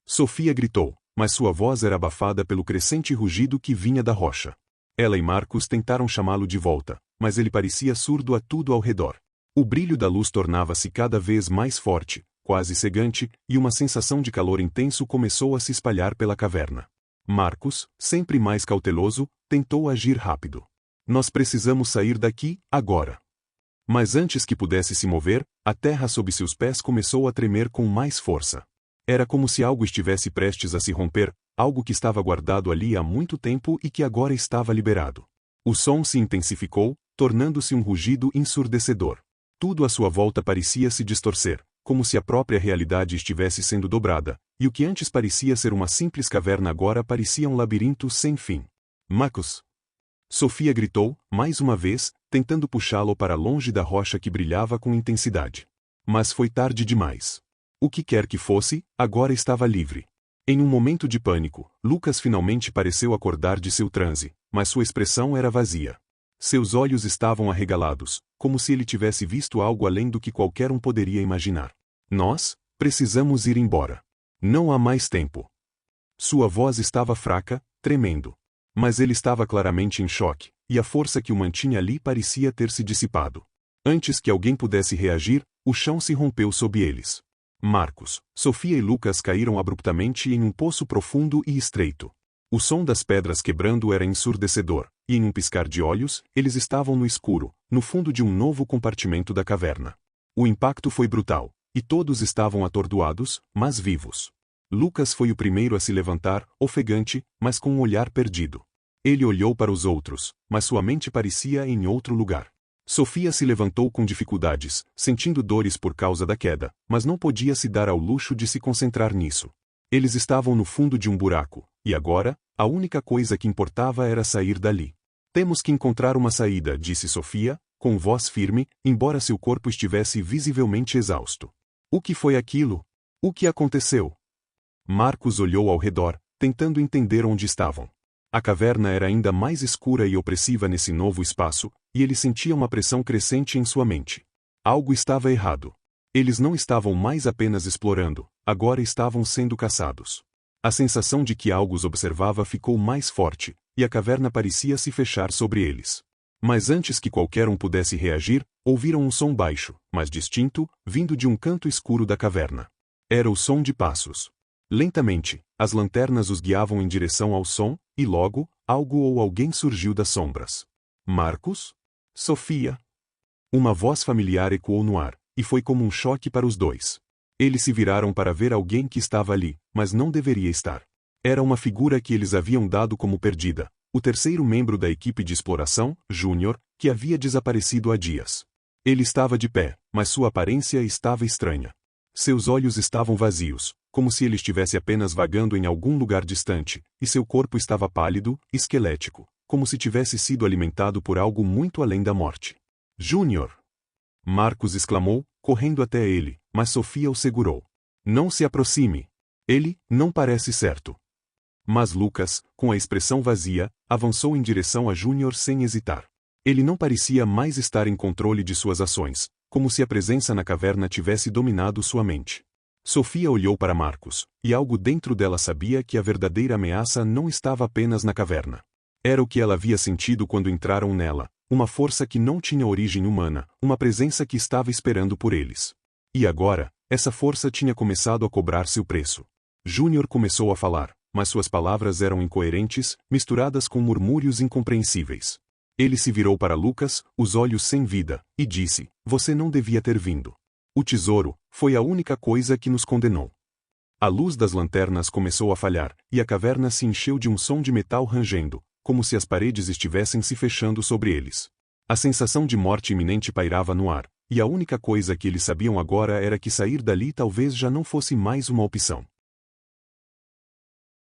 Sofia gritou, mas sua voz era abafada pelo crescente rugido que vinha da rocha. Ela e Marcos tentaram chamá-lo de volta, mas ele parecia surdo a tudo ao redor. O brilho da luz tornava-se cada vez mais forte, quase cegante, e uma sensação de calor intenso começou a se espalhar pela caverna. Marcos, sempre mais cauteloso, tentou agir rápido. Nós precisamos sair daqui, agora. Mas antes que pudesse se mover, a terra sob seus pés começou a tremer com mais força. Era como se algo estivesse prestes a se romper, algo que estava guardado ali há muito tempo e que agora estava liberado. O som se intensificou, tornando-se um rugido ensurdecedor. Tudo à sua volta parecia se distorcer, como se a própria realidade estivesse sendo dobrada, e o que antes parecia ser uma simples caverna agora parecia um labirinto sem fim. Marcus! Sofia gritou, mais uma vez, tentando puxá-lo para longe da rocha que brilhava com intensidade. Mas foi tarde demais. O que quer que fosse, agora estava livre. Em um momento de pânico, Lucas finalmente pareceu acordar de seu transe, mas sua expressão era vazia. Seus olhos estavam arregalados, como se ele tivesse visto algo além do que qualquer um poderia imaginar. Nós precisamos ir embora. Não há mais tempo. Sua voz estava fraca, tremendo. Mas ele estava claramente em choque, e a força que o mantinha ali parecia ter se dissipado. Antes que alguém pudesse reagir, o chão se rompeu sob eles. Marcos, Sofia e Lucas caíram abruptamente em um poço profundo e estreito. O som das pedras quebrando era ensurdecedor, e em um piscar de olhos, eles estavam no escuro, no fundo de um novo compartimento da caverna. O impacto foi brutal, e todos estavam atordoados, mas vivos. Lucas foi o primeiro a se levantar, ofegante, mas com um olhar perdido. Ele olhou para os outros, mas sua mente parecia em outro lugar. Sofia se levantou com dificuldades, sentindo dores por causa da queda, mas não podia se dar ao luxo de se concentrar nisso. Eles estavam no fundo de um buraco, e agora, a única coisa que importava era sair dali. Temos que encontrar uma saída, disse Sofia, com voz firme, embora seu corpo estivesse visivelmente exausto. O que foi aquilo? O que aconteceu? Marcos olhou ao redor, tentando entender onde estavam. A caverna era ainda mais escura e opressiva nesse novo espaço, e ele sentia uma pressão crescente em sua mente. Algo estava errado. Eles não estavam mais apenas explorando, agora estavam sendo caçados. A sensação de que algo os observava ficou mais forte, e a caverna parecia se fechar sobre eles. Mas antes que qualquer um pudesse reagir, ouviram um som baixo, mas distinto, vindo de um canto escuro da caverna. Era o som de passos. Lentamente, as lanternas os guiavam em direção ao som, e logo, algo ou alguém surgiu das sombras. Marcos? Sofia? Uma voz familiar ecoou no ar, e foi como um choque para os dois. Eles se viraram para ver alguém que estava ali, mas não deveria estar. Era uma figura que eles haviam dado como perdida, o terceiro membro da equipe de exploração, Júnior, que havia desaparecido há dias. Ele estava de pé, mas sua aparência estava estranha. Seus olhos estavam vazios, como se ele estivesse apenas vagando em algum lugar distante, e seu corpo estava pálido, esquelético, como se tivesse sido alimentado por algo muito além da morte. Júnior! Marcos exclamou, correndo até ele, mas Sofia o segurou. Não se aproxime. Ele não parece certo. Mas Lucas, com a expressão vazia, avançou em direção a Júnior sem hesitar. Ele não parecia mais estar em controle de suas ações, como se a presença na caverna tivesse dominado sua mente. Sofia olhou para Marcos, e algo dentro dela sabia que a verdadeira ameaça não estava apenas na caverna. Era o que ela havia sentido quando entraram nela, uma força que não tinha origem humana, uma presença que estava esperando por eles. E agora, essa força tinha começado a cobrar seu preço. Júnior começou a falar, mas suas palavras eram incoerentes, misturadas com murmúrios incompreensíveis. Ele se virou para Lucas, os olhos sem vida, e disse: "Você não devia ter vindo. O tesouro foi a única coisa que nos condenou." A luz das lanternas começou a falhar, e a caverna se encheu de um som de metal rangendo, como se as paredes estivessem se fechando sobre eles. A sensação de morte iminente pairava no ar, e a única coisa que eles sabiam agora era que sair dali talvez já não fosse mais uma opção.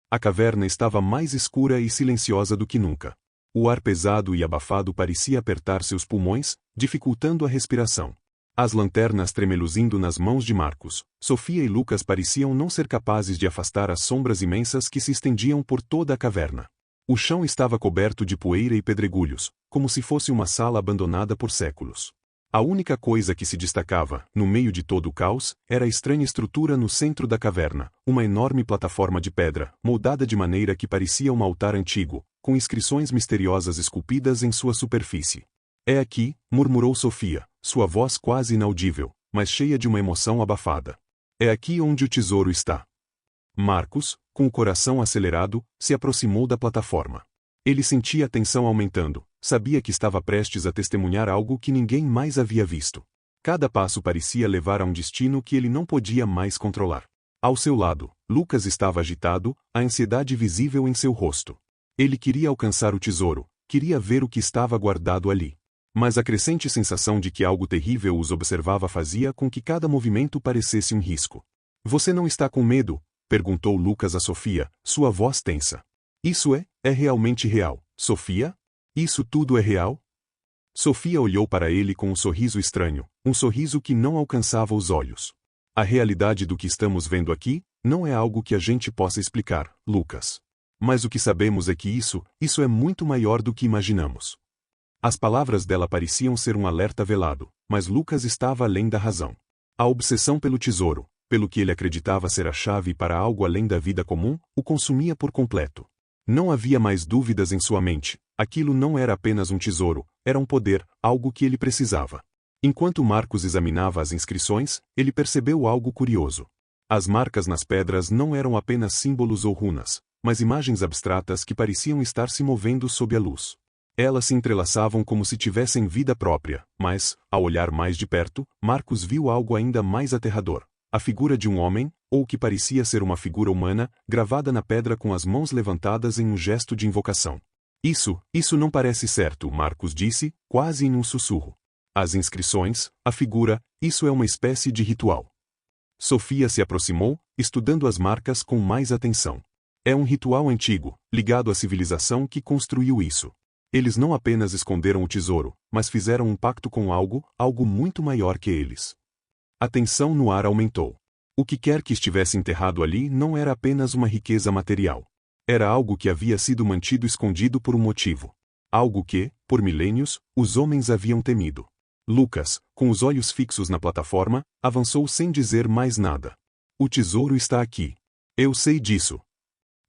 A caverna estava mais escura e silenciosa do que nunca. O ar pesado e abafado parecia apertar seus pulmões, dificultando a respiração. As lanternas tremeluzindo nas mãos de Marcos, Sofia e Lucas pareciam não ser capazes de afastar as sombras imensas que se estendiam por toda a caverna. O chão estava coberto de poeira e pedregulhos, como se fosse uma sala abandonada por séculos. A única coisa que se destacava, no meio de todo o caos, era a estranha estrutura no centro da caverna, uma enorme plataforma de pedra, moldada de maneira que parecia um altar antigo, com inscrições misteriosas esculpidas em sua superfície. "É aqui", murmurou Sofia, sua voz quase inaudível, mas cheia de uma emoção abafada. "É aqui onde o tesouro está." Marcos, com o coração acelerado, se aproximou da plataforma. Ele sentia a tensão aumentando, sabia que estava prestes a testemunhar algo que ninguém mais havia visto. Cada passo parecia levar a um destino que ele não podia mais controlar. Ao seu lado, Lucas estava agitado, a ansiedade visível em seu rosto. Ele queria alcançar o tesouro, queria ver o que estava guardado ali. Mas a crescente sensação de que algo terrível os observava fazia com que cada movimento parecesse um risco. Você não está com medo? Perguntou Lucas a Sofia, sua voz tensa. Isso é realmente real, Sofia? Isso tudo é real? Sofia olhou para ele com um sorriso estranho, um sorriso que não alcançava os olhos. A realidade do que estamos vendo aqui não é algo que a gente possa explicar, Lucas. Mas o que sabemos é que isso é muito maior do que imaginamos. As palavras dela pareciam ser um alerta velado, mas Lucas estava além da razão. A obsessão pelo tesouro, pelo que ele acreditava ser a chave para algo além da vida comum, o consumia por completo. Não havia mais dúvidas em sua mente, aquilo não era apenas um tesouro, era um poder, algo que ele precisava. Enquanto Marcos examinava as inscrições, ele percebeu algo curioso. As marcas nas pedras não eram apenas símbolos ou runas, mas imagens abstratas que pareciam estar se movendo sob a luz. Elas se entrelaçavam como se tivessem vida própria, mas, ao olhar mais de perto, Marcos viu algo ainda mais aterrador. A figura de um homem, ou o que parecia ser uma figura humana, gravada na pedra com as mãos levantadas em um gesto de invocação. Isso não parece certo, Marcos disse, quase em um sussurro. As inscrições, a figura, isso é uma espécie de ritual. Sofia se aproximou, estudando as marcas com mais atenção. É um ritual antigo, ligado à civilização que construiu isso. Eles não apenas esconderam o tesouro, mas fizeram um pacto com algo muito maior que eles. A tensão no ar aumentou. O que quer que estivesse enterrado ali não era apenas uma riqueza material. Era algo que havia sido mantido escondido por um motivo. Algo que, por milênios, os homens haviam temido. Lucas, com os olhos fixos na plataforma, avançou sem dizer mais nada. O tesouro está aqui. Eu sei disso.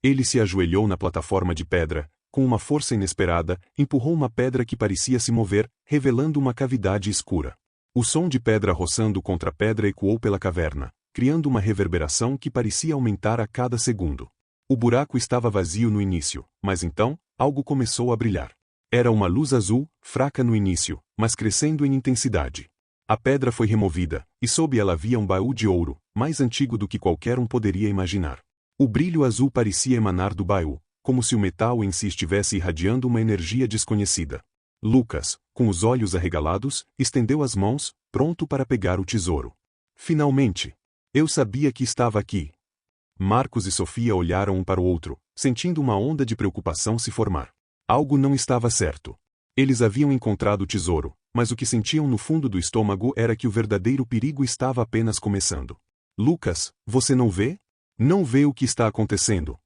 Ele se ajoelhou na plataforma de pedra, com uma força inesperada, empurrou uma pedra que parecia se mover, revelando uma cavidade escura. O som de pedra roçando contra pedra ecoou pela caverna, criando uma reverberação que parecia aumentar a cada segundo. O buraco estava vazio no início, mas então, algo começou a brilhar. Era uma luz azul, fraca no início, mas crescendo em intensidade. A pedra foi removida, e sob ela havia um baú de ouro, mais antigo do que qualquer um poderia imaginar. O brilho azul parecia emanar do baú, como se o metal em si estivesse irradiando uma energia desconhecida. Lucas, com os olhos arregalados, estendeu as mãos, pronto para pegar o tesouro. Finalmente! Eu sabia que estava aqui. Marcos e Sofia olharam um para o outro, sentindo uma onda de preocupação se formar. Algo não estava certo. Eles haviam encontrado o tesouro, mas o que sentiam no fundo do estômago era que o verdadeiro perigo estava apenas começando. Lucas, você não vê? Não vê o que está acontecendo?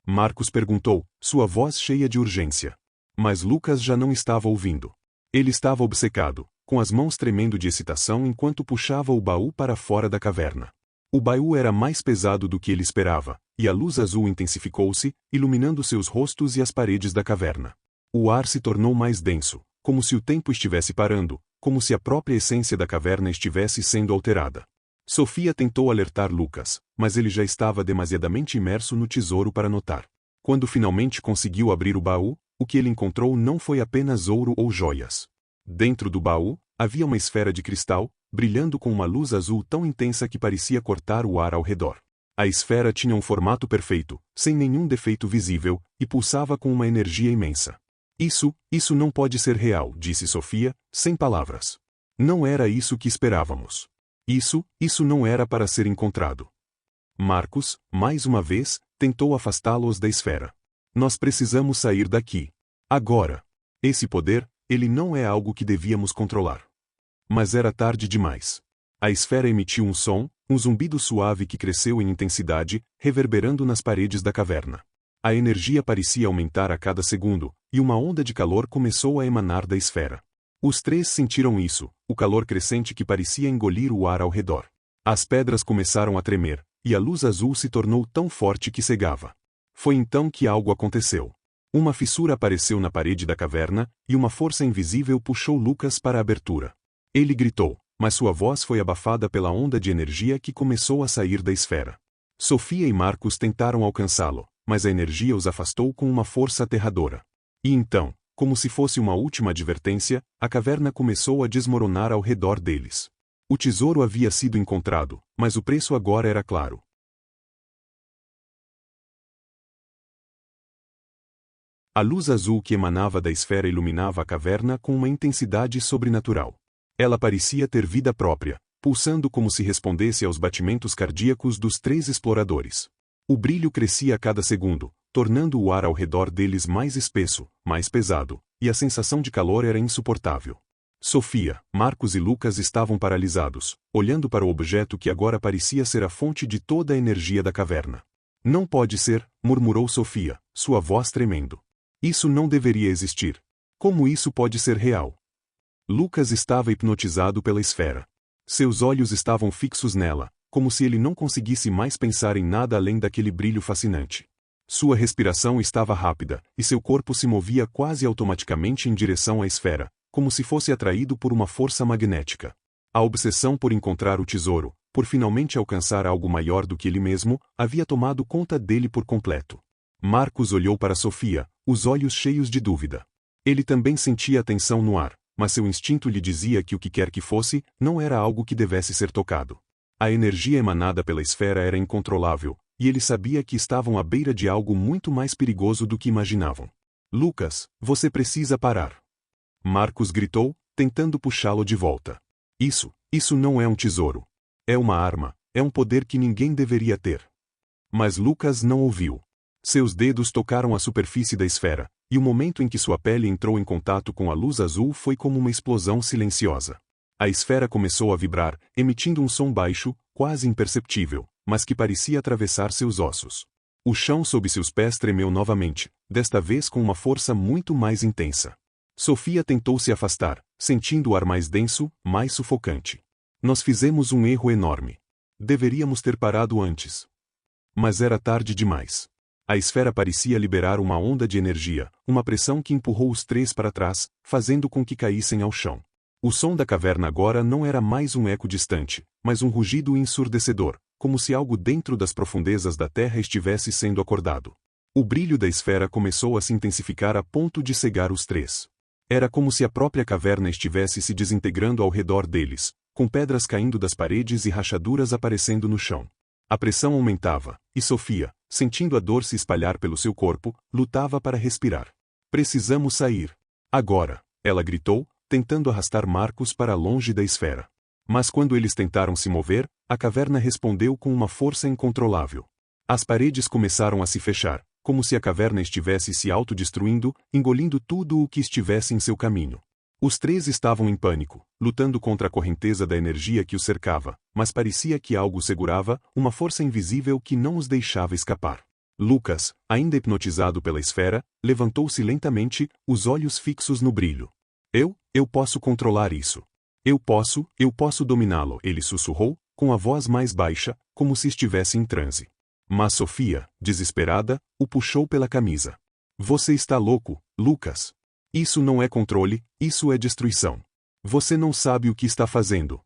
Marcos perguntou, sua voz cheia de urgência. Mas Lucas já não estava ouvindo. Ele estava obcecado, com as mãos tremendo de excitação enquanto puxava o baú para fora da caverna. O baú era mais pesado do que ele esperava, e a luz azul intensificou-se, iluminando seus rostos e as paredes da caverna. O ar se tornou mais denso, como se o tempo estivesse parando, como se a própria essência da caverna estivesse sendo alterada. Sofia tentou alertar Lucas, mas ele já estava demasiadamente imerso no tesouro para notar. Quando finalmente conseguiu abrir o baú, o que ele encontrou não foi apenas ouro ou joias. Dentro do baú, havia uma esfera de cristal, brilhando com uma luz azul tão intensa que parecia cortar o ar ao redor. A esfera tinha um formato perfeito, sem nenhum defeito visível, e pulsava com uma energia imensa. Isso não pode ser real, disse Sofia, sem palavras. Não era isso que esperávamos. Isso não era para ser encontrado. Marcos, mais uma vez, tentou afastá-los da esfera. Nós precisamos sair daqui. Agora. Esse poder, ele não é algo que devíamos controlar. Mas era tarde demais. A esfera emitiu um som, um zumbido suave que cresceu em intensidade, reverberando nas paredes da caverna. A energia parecia aumentar a cada segundo, e uma onda de calor começou a emanar da esfera. Os três sentiram isso, o calor crescente que parecia engolir o ar ao redor. As pedras começaram a tremer, e a luz azul se tornou tão forte que cegava. Foi então que algo aconteceu. Uma fissura apareceu na parede da caverna, e uma força invisível puxou Lucas para a abertura. Ele gritou, mas sua voz foi abafada pela onda de energia que começou a sair da esfera. Sofia e Marcos tentaram alcançá-lo, mas a energia os afastou com uma força aterradora. E então, Como se fosse uma última advertência, a caverna começou a desmoronar ao redor deles. O tesouro havia sido encontrado, mas o preço agora era claro. A luz azul que emanava da esfera iluminava a caverna com uma intensidade sobrenatural. Ela parecia ter vida própria, pulsando como se respondesse aos batimentos cardíacos dos 3 exploradores. O brilho crescia a cada segundo, tornando o ar ao redor deles mais espesso, mais pesado, e a sensação de calor era insuportável. Sofia, Marcos e Lucas estavam paralisados, olhando para o objeto que agora parecia ser a fonte de toda a energia da caverna. Não pode ser, murmurou Sofia, sua voz tremendo. Isso não deveria existir. Como isso pode ser real? Lucas estava hipnotizado pela esfera. Seus olhos estavam fixos nela, como se ele não conseguisse mais pensar em nada além daquele brilho fascinante. Sua respiração estava rápida, e seu corpo se movia quase automaticamente em direção à esfera, como se fosse atraído por uma força magnética. A obsessão por encontrar o tesouro, por finalmente alcançar algo maior do que ele mesmo, havia tomado conta dele por completo. Marcos olhou para Sofia, os olhos cheios de dúvida. Ele também sentia a tensão no ar, mas seu instinto lhe dizia que o que quer que fosse, não era algo que devesse ser tocado. A energia emanada pela esfera era incontrolável, e ele sabia que estavam à beira de algo muito mais perigoso do que imaginavam. Lucas, você precisa parar. Marcos gritou, tentando puxá-lo de volta. Isso não é um tesouro. É uma arma, é um poder que ninguém deveria ter. Mas Lucas não ouviu. Seus dedos tocaram a superfície da esfera, e o momento em que sua pele entrou em contato com a luz azul foi como uma explosão silenciosa. A esfera começou a vibrar, emitindo um som baixo, quase imperceptível, mas que parecia atravessar seus ossos. O chão sob seus pés tremeu novamente, desta vez com uma força muito mais intensa. Sofia tentou se afastar, sentindo o ar mais denso, mais sufocante. Nós fizemos um erro enorme. Deveríamos ter parado antes. Mas era tarde demais. A esfera parecia liberar uma onda de energia, uma pressão que empurrou os 3 para trás, fazendo com que caíssem ao chão. O som da caverna agora não era mais um eco distante, mas um rugido ensurdecedor, como se algo dentro das profundezas da terra estivesse sendo acordado. O brilho da esfera começou a se intensificar a ponto de cegar os 3. Era como se a própria caverna estivesse se desintegrando ao redor deles, com pedras caindo das paredes e rachaduras aparecendo no chão. A pressão aumentava, e Sofia, sentindo a dor se espalhar pelo seu corpo, lutava para respirar. Precisamos sair. Agora, ela gritou, tentando arrastar Marcos para longe da esfera. Mas quando eles tentaram se mover, a caverna respondeu com uma força incontrolável. As paredes começaram a se fechar, como se a caverna estivesse se autodestruindo, engolindo tudo o que estivesse em seu caminho. Os 3 estavam em pânico, lutando contra a correnteza da energia que os cercava, mas parecia que algo segurava, uma força invisível que não os deixava escapar. Lucas, ainda hipnotizado pela esfera, levantou-se lentamente, os olhos fixos no brilho. Eu posso controlar isso. Eu posso dominá-lo, ele sussurrou, com a voz mais baixa, como se estivesse em transe. Mas Sofia, desesperada, o puxou pela camisa. Você está louco, Lucas. Isso não é controle, isso é destruição. Você não sabe o que está fazendo.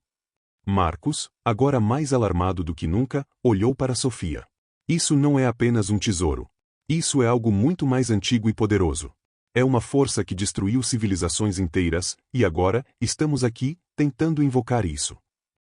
Marcos, agora mais alarmado do que nunca, olhou para Sofia. Isso não é apenas um tesouro. Isso é algo muito mais antigo e poderoso. É uma força que destruiu civilizações inteiras, e agora, estamos aqui, tentando invocar isso.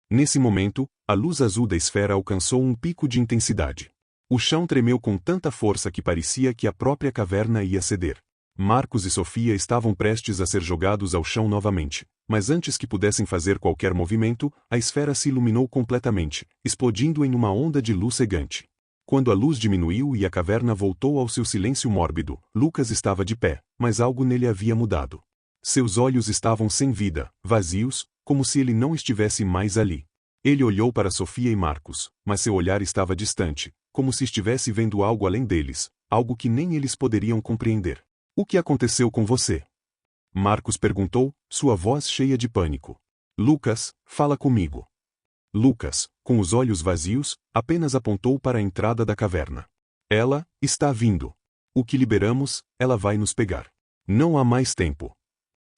Nesse momento, a luz azul da esfera alcançou um pico de intensidade. O chão tremeu com tanta força que parecia que a própria caverna ia ceder. Marcos e Sofia estavam prestes a ser jogados ao chão novamente, mas antes que pudessem fazer qualquer movimento, a esfera se iluminou completamente, explodindo em uma onda de luz cegante. Quando a luz diminuiu e a caverna voltou ao seu silêncio mórbido, Lucas estava de pé, mas algo nele havia mudado. Seus olhos estavam sem vida, vazios, como se ele não estivesse mais ali. Ele olhou para Sofia e Marcos, mas seu olhar estava distante, como se estivesse vendo algo além deles, algo que nem eles poderiam compreender. O que aconteceu com você? Marcos perguntou, sua voz cheia de pânico. Lucas, fala comigo. Lucas, com os olhos vazios, apenas apontou para a entrada da caverna. Ela está vindo. O que liberamos, ela vai nos pegar. Não há mais tempo.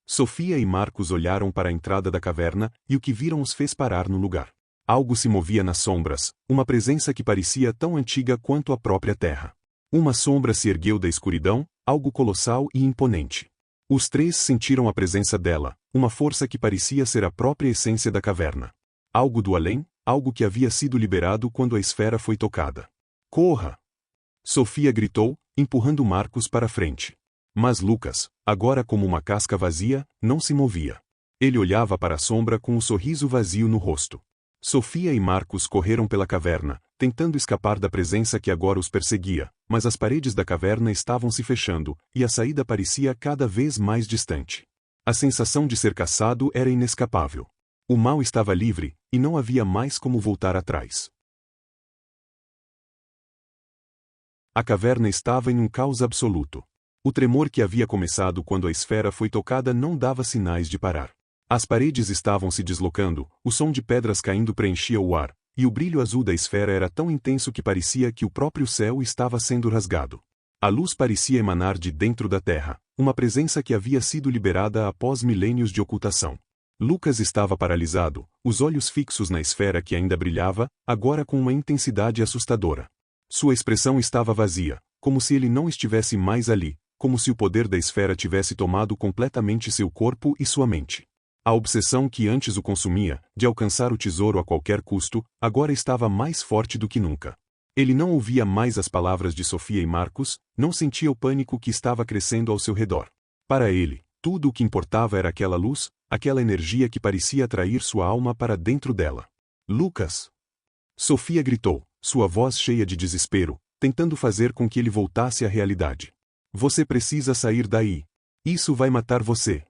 Sofia e Marcos olharam para a entrada da caverna, e o que viram os fez parar no lugar. Algo se movia nas sombras, uma presença que parecia tão antiga quanto a própria terra. Uma sombra se ergueu da escuridão, algo colossal e imponente. Os três sentiram a presença dela, uma força que parecia ser a própria essência da caverna. Algo do além, algo que havia sido liberado quando a esfera foi tocada. Corra! Sofia gritou, empurrando Marcos para frente. Mas Lucas, agora como uma casca vazia, não se movia. Ele olhava para a sombra com um sorriso vazio no rosto. Sofia e Marcos correram pela caverna, tentando escapar da presença que agora os perseguia, mas as paredes da caverna estavam se fechando, e a saída parecia cada vez mais distante. A sensação de ser caçado era inescapável. O mal estava livre, e não havia mais como voltar atrás. A caverna estava em um caos absoluto. O tremor que havia começado quando a esfera foi tocada não dava sinais de parar. As paredes estavam se deslocando, o som de pedras caindo preenchia o ar, e o brilho azul da esfera era tão intenso que parecia que o próprio céu estava sendo rasgado. A luz parecia emanar de dentro da terra, uma presença que havia sido liberada após milênios de ocultação. Lucas estava paralisado, os olhos fixos na esfera que ainda brilhava, agora com uma intensidade assustadora. Sua expressão estava vazia, como se ele não estivesse mais ali, como se o poder da esfera tivesse tomado completamente seu corpo e sua mente. A obsessão que antes o consumia, de alcançar o tesouro a qualquer custo, agora estava mais forte do que nunca. Ele não ouvia mais as palavras de Sofia e Marcos, não sentia o pânico que estava crescendo ao seu redor. Para ele, tudo o que importava era aquela luz, aquela energia que parecia atrair sua alma para dentro dela. Lucas! Sofia gritou, sua voz cheia de desespero, tentando fazer com que ele voltasse à realidade. Você precisa sair daí. Isso vai matar você.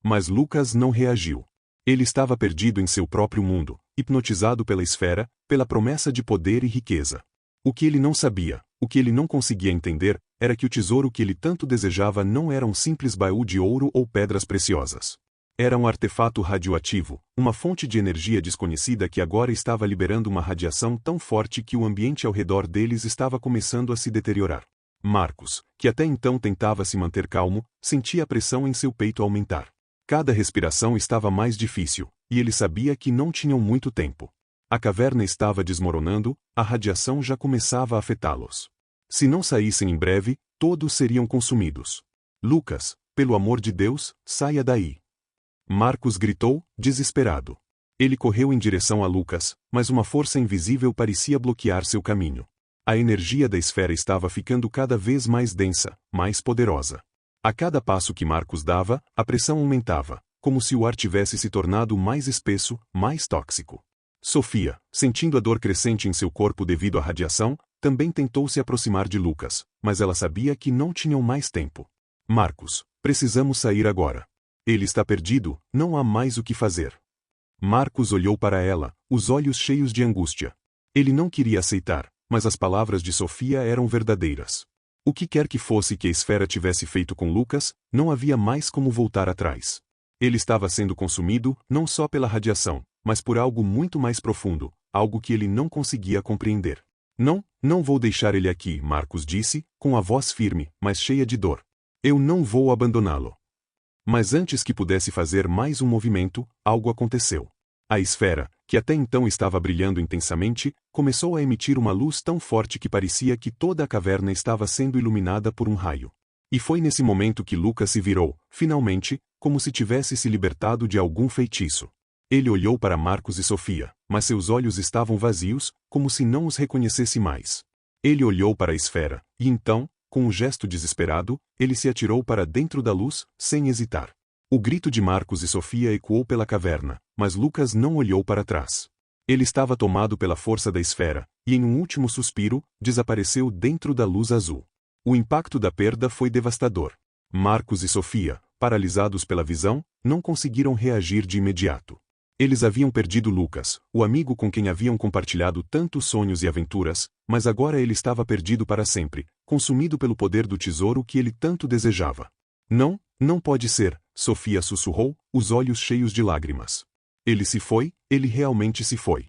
Mas Lucas não reagiu. Ele estava perdido em seu próprio mundo, hipnotizado pela esfera, pela promessa de poder e riqueza. O que ele não sabia, o que ele não conseguia entender, era que o tesouro que ele tanto desejava não era um simples baú de ouro ou pedras preciosas. Era um artefato radioativo, uma fonte de energia desconhecida que agora estava liberando uma radiação tão forte que o ambiente ao redor deles estava começando a se deteriorar. Marcos, que até então tentava se manter calmo, sentia a pressão em seu peito aumentar. Cada respiração estava mais difícil, e ele sabia que não tinham muito tempo. A caverna estava desmoronando, a radiação já começava a afetá-los. Se não saíssem em breve, todos seriam consumidos. Lucas, pelo amor de Deus, saia daí! Marcos gritou, desesperado. Ele correu em direção a Lucas, mas uma força invisível parecia bloquear seu caminho. A energia da esfera estava ficando cada vez mais densa, mais poderosa. A cada passo que Marcos dava, a pressão aumentava, como se o ar tivesse se tornado mais espesso, mais tóxico. Sofia, sentindo a dor crescente em seu corpo devido à radiação, também tentou se aproximar de Lucas, mas ela sabia que não tinham mais tempo. Marcos, precisamos sair agora. Ele está perdido, não há mais o que fazer. Marcos olhou para ela, os olhos cheios de angústia. Ele não queria aceitar, mas as palavras de Sofia eram verdadeiras. O que quer que fosse que a esfera tivesse feito com Lucas, não havia mais como voltar atrás. Ele estava sendo consumido, não só pela radiação, mas por algo muito mais profundo, algo que ele não conseguia compreender. Não vou deixar ele aqui, Marcos disse, com a voz firme, mas cheia de dor. Eu não vou abandoná-lo. Mas antes que pudesse fazer mais um movimento, algo aconteceu. A esfera, que até então estava brilhando intensamente, começou a emitir uma luz tão forte que parecia que toda a caverna estava sendo iluminada por um raio. E foi nesse momento que Lucas se virou, finalmente, como se tivesse se libertado de algum feitiço. Ele olhou para Marcos e Sofia, mas seus olhos estavam vazios, como se não os reconhecesse mais. Ele olhou para a esfera, e então, com um gesto desesperado, ele se atirou para dentro da luz, sem hesitar. O grito de Marcos e Sofia ecoou pela caverna, mas Lucas não olhou para trás. Ele estava tomado pela força da esfera, e em um último suspiro, desapareceu dentro da luz azul. O impacto da perda foi devastador. Marcos e Sofia, paralisados pela visão, não conseguiram reagir de imediato. Eles haviam perdido Lucas, o amigo com quem haviam compartilhado tantos sonhos e aventuras, mas agora ele estava perdido para sempre, consumido pelo poder do tesouro que ele tanto desejava. Não pode ser, Sofia sussurrou, os olhos cheios de lágrimas. Ele se foi, ele realmente se foi.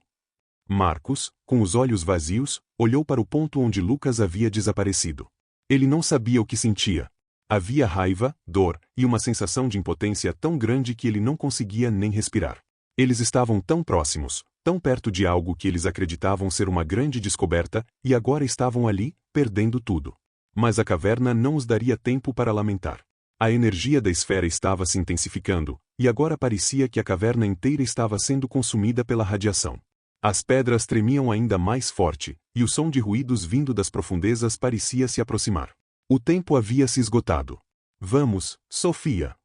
Marcos, com os olhos vazios, olhou para o ponto onde Lucas havia desaparecido. Ele não sabia o que sentia. Havia raiva, dor, e uma sensação de impotência tão grande que ele não conseguia nem respirar. Eles estavam tão próximos, tão perto de algo que eles acreditavam ser uma grande descoberta, e agora estavam ali, perdendo tudo. Mas a caverna não os daria tempo para lamentar. A energia da esfera estava se intensificando, e agora parecia que a caverna inteira estava sendo consumida pela radiação. As pedras tremiam ainda mais forte, e o som de ruídos vindo das profundezas parecia se aproximar. O tempo havia se esgotado. Vamos, Sofia!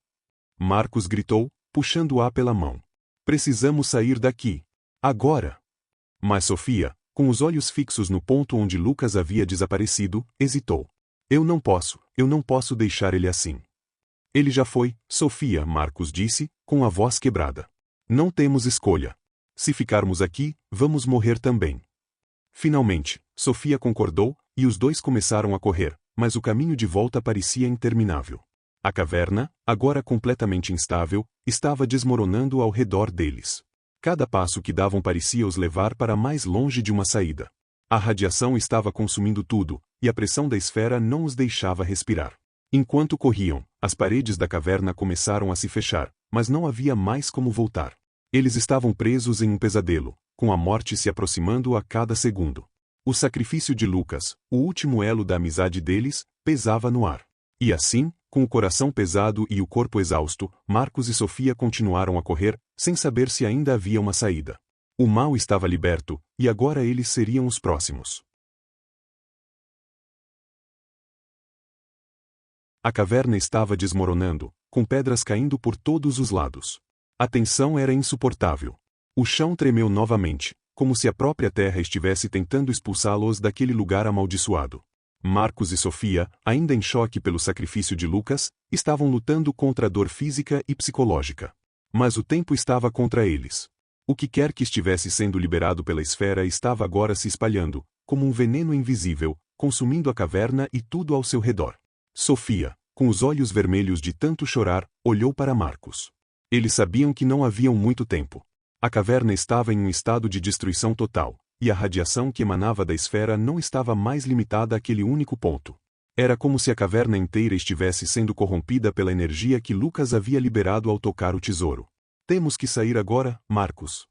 Marcos gritou, puxando-a pela mão. Precisamos sair daqui. Agora! Mas Sofia, com os olhos fixos no ponto onde Lucas havia desaparecido, hesitou. Eu não posso deixar ele assim. Ele já foi, Sofia, Marcos disse, com a voz quebrada. Não temos escolha. Se ficarmos aqui, vamos morrer também. Finalmente, Sofia concordou, e os dois começaram a correr, mas o caminho de volta parecia interminável. A caverna, agora completamente instável, estava desmoronando ao redor deles. Cada passo que davam parecia os levar para mais longe de uma saída. A radiação estava consumindo tudo, e a pressão da esfera não os deixava respirar. Enquanto corriam, as paredes da caverna começaram a se fechar, mas não havia mais como voltar. Eles estavam presos em um pesadelo, com a morte se aproximando a cada segundo. O sacrifício de Lucas, o último elo da amizade deles, pesava no ar. E assim, com o coração pesado e o corpo exausto, Marcos e Sofia continuaram a correr, sem saber se ainda havia uma saída. O mal estava liberto, e agora eles seriam os próximos. A caverna estava desmoronando, com pedras caindo por todos os lados. A tensão era insuportável. O chão tremeu novamente, como se a própria terra estivesse tentando expulsá-los daquele lugar amaldiçoado. Marcos e Sofia, ainda em choque pelo sacrifício de Lucas, estavam lutando contra a dor física e psicológica. Mas o tempo estava contra eles. O que quer que estivesse sendo liberado pela esfera estava agora se espalhando, como um veneno invisível, consumindo a caverna e tudo ao seu redor. Sofia, com os olhos vermelhos de tanto chorar, olhou para Marcos. Eles sabiam que não haviam muito tempo. A caverna estava em um estado de destruição total, e a radiação que emanava da esfera não estava mais limitada àquele único ponto. Era como se a caverna inteira estivesse sendo corrompida pela energia que Lucas havia liberado ao tocar o tesouro. Temos que sair agora, Marcos.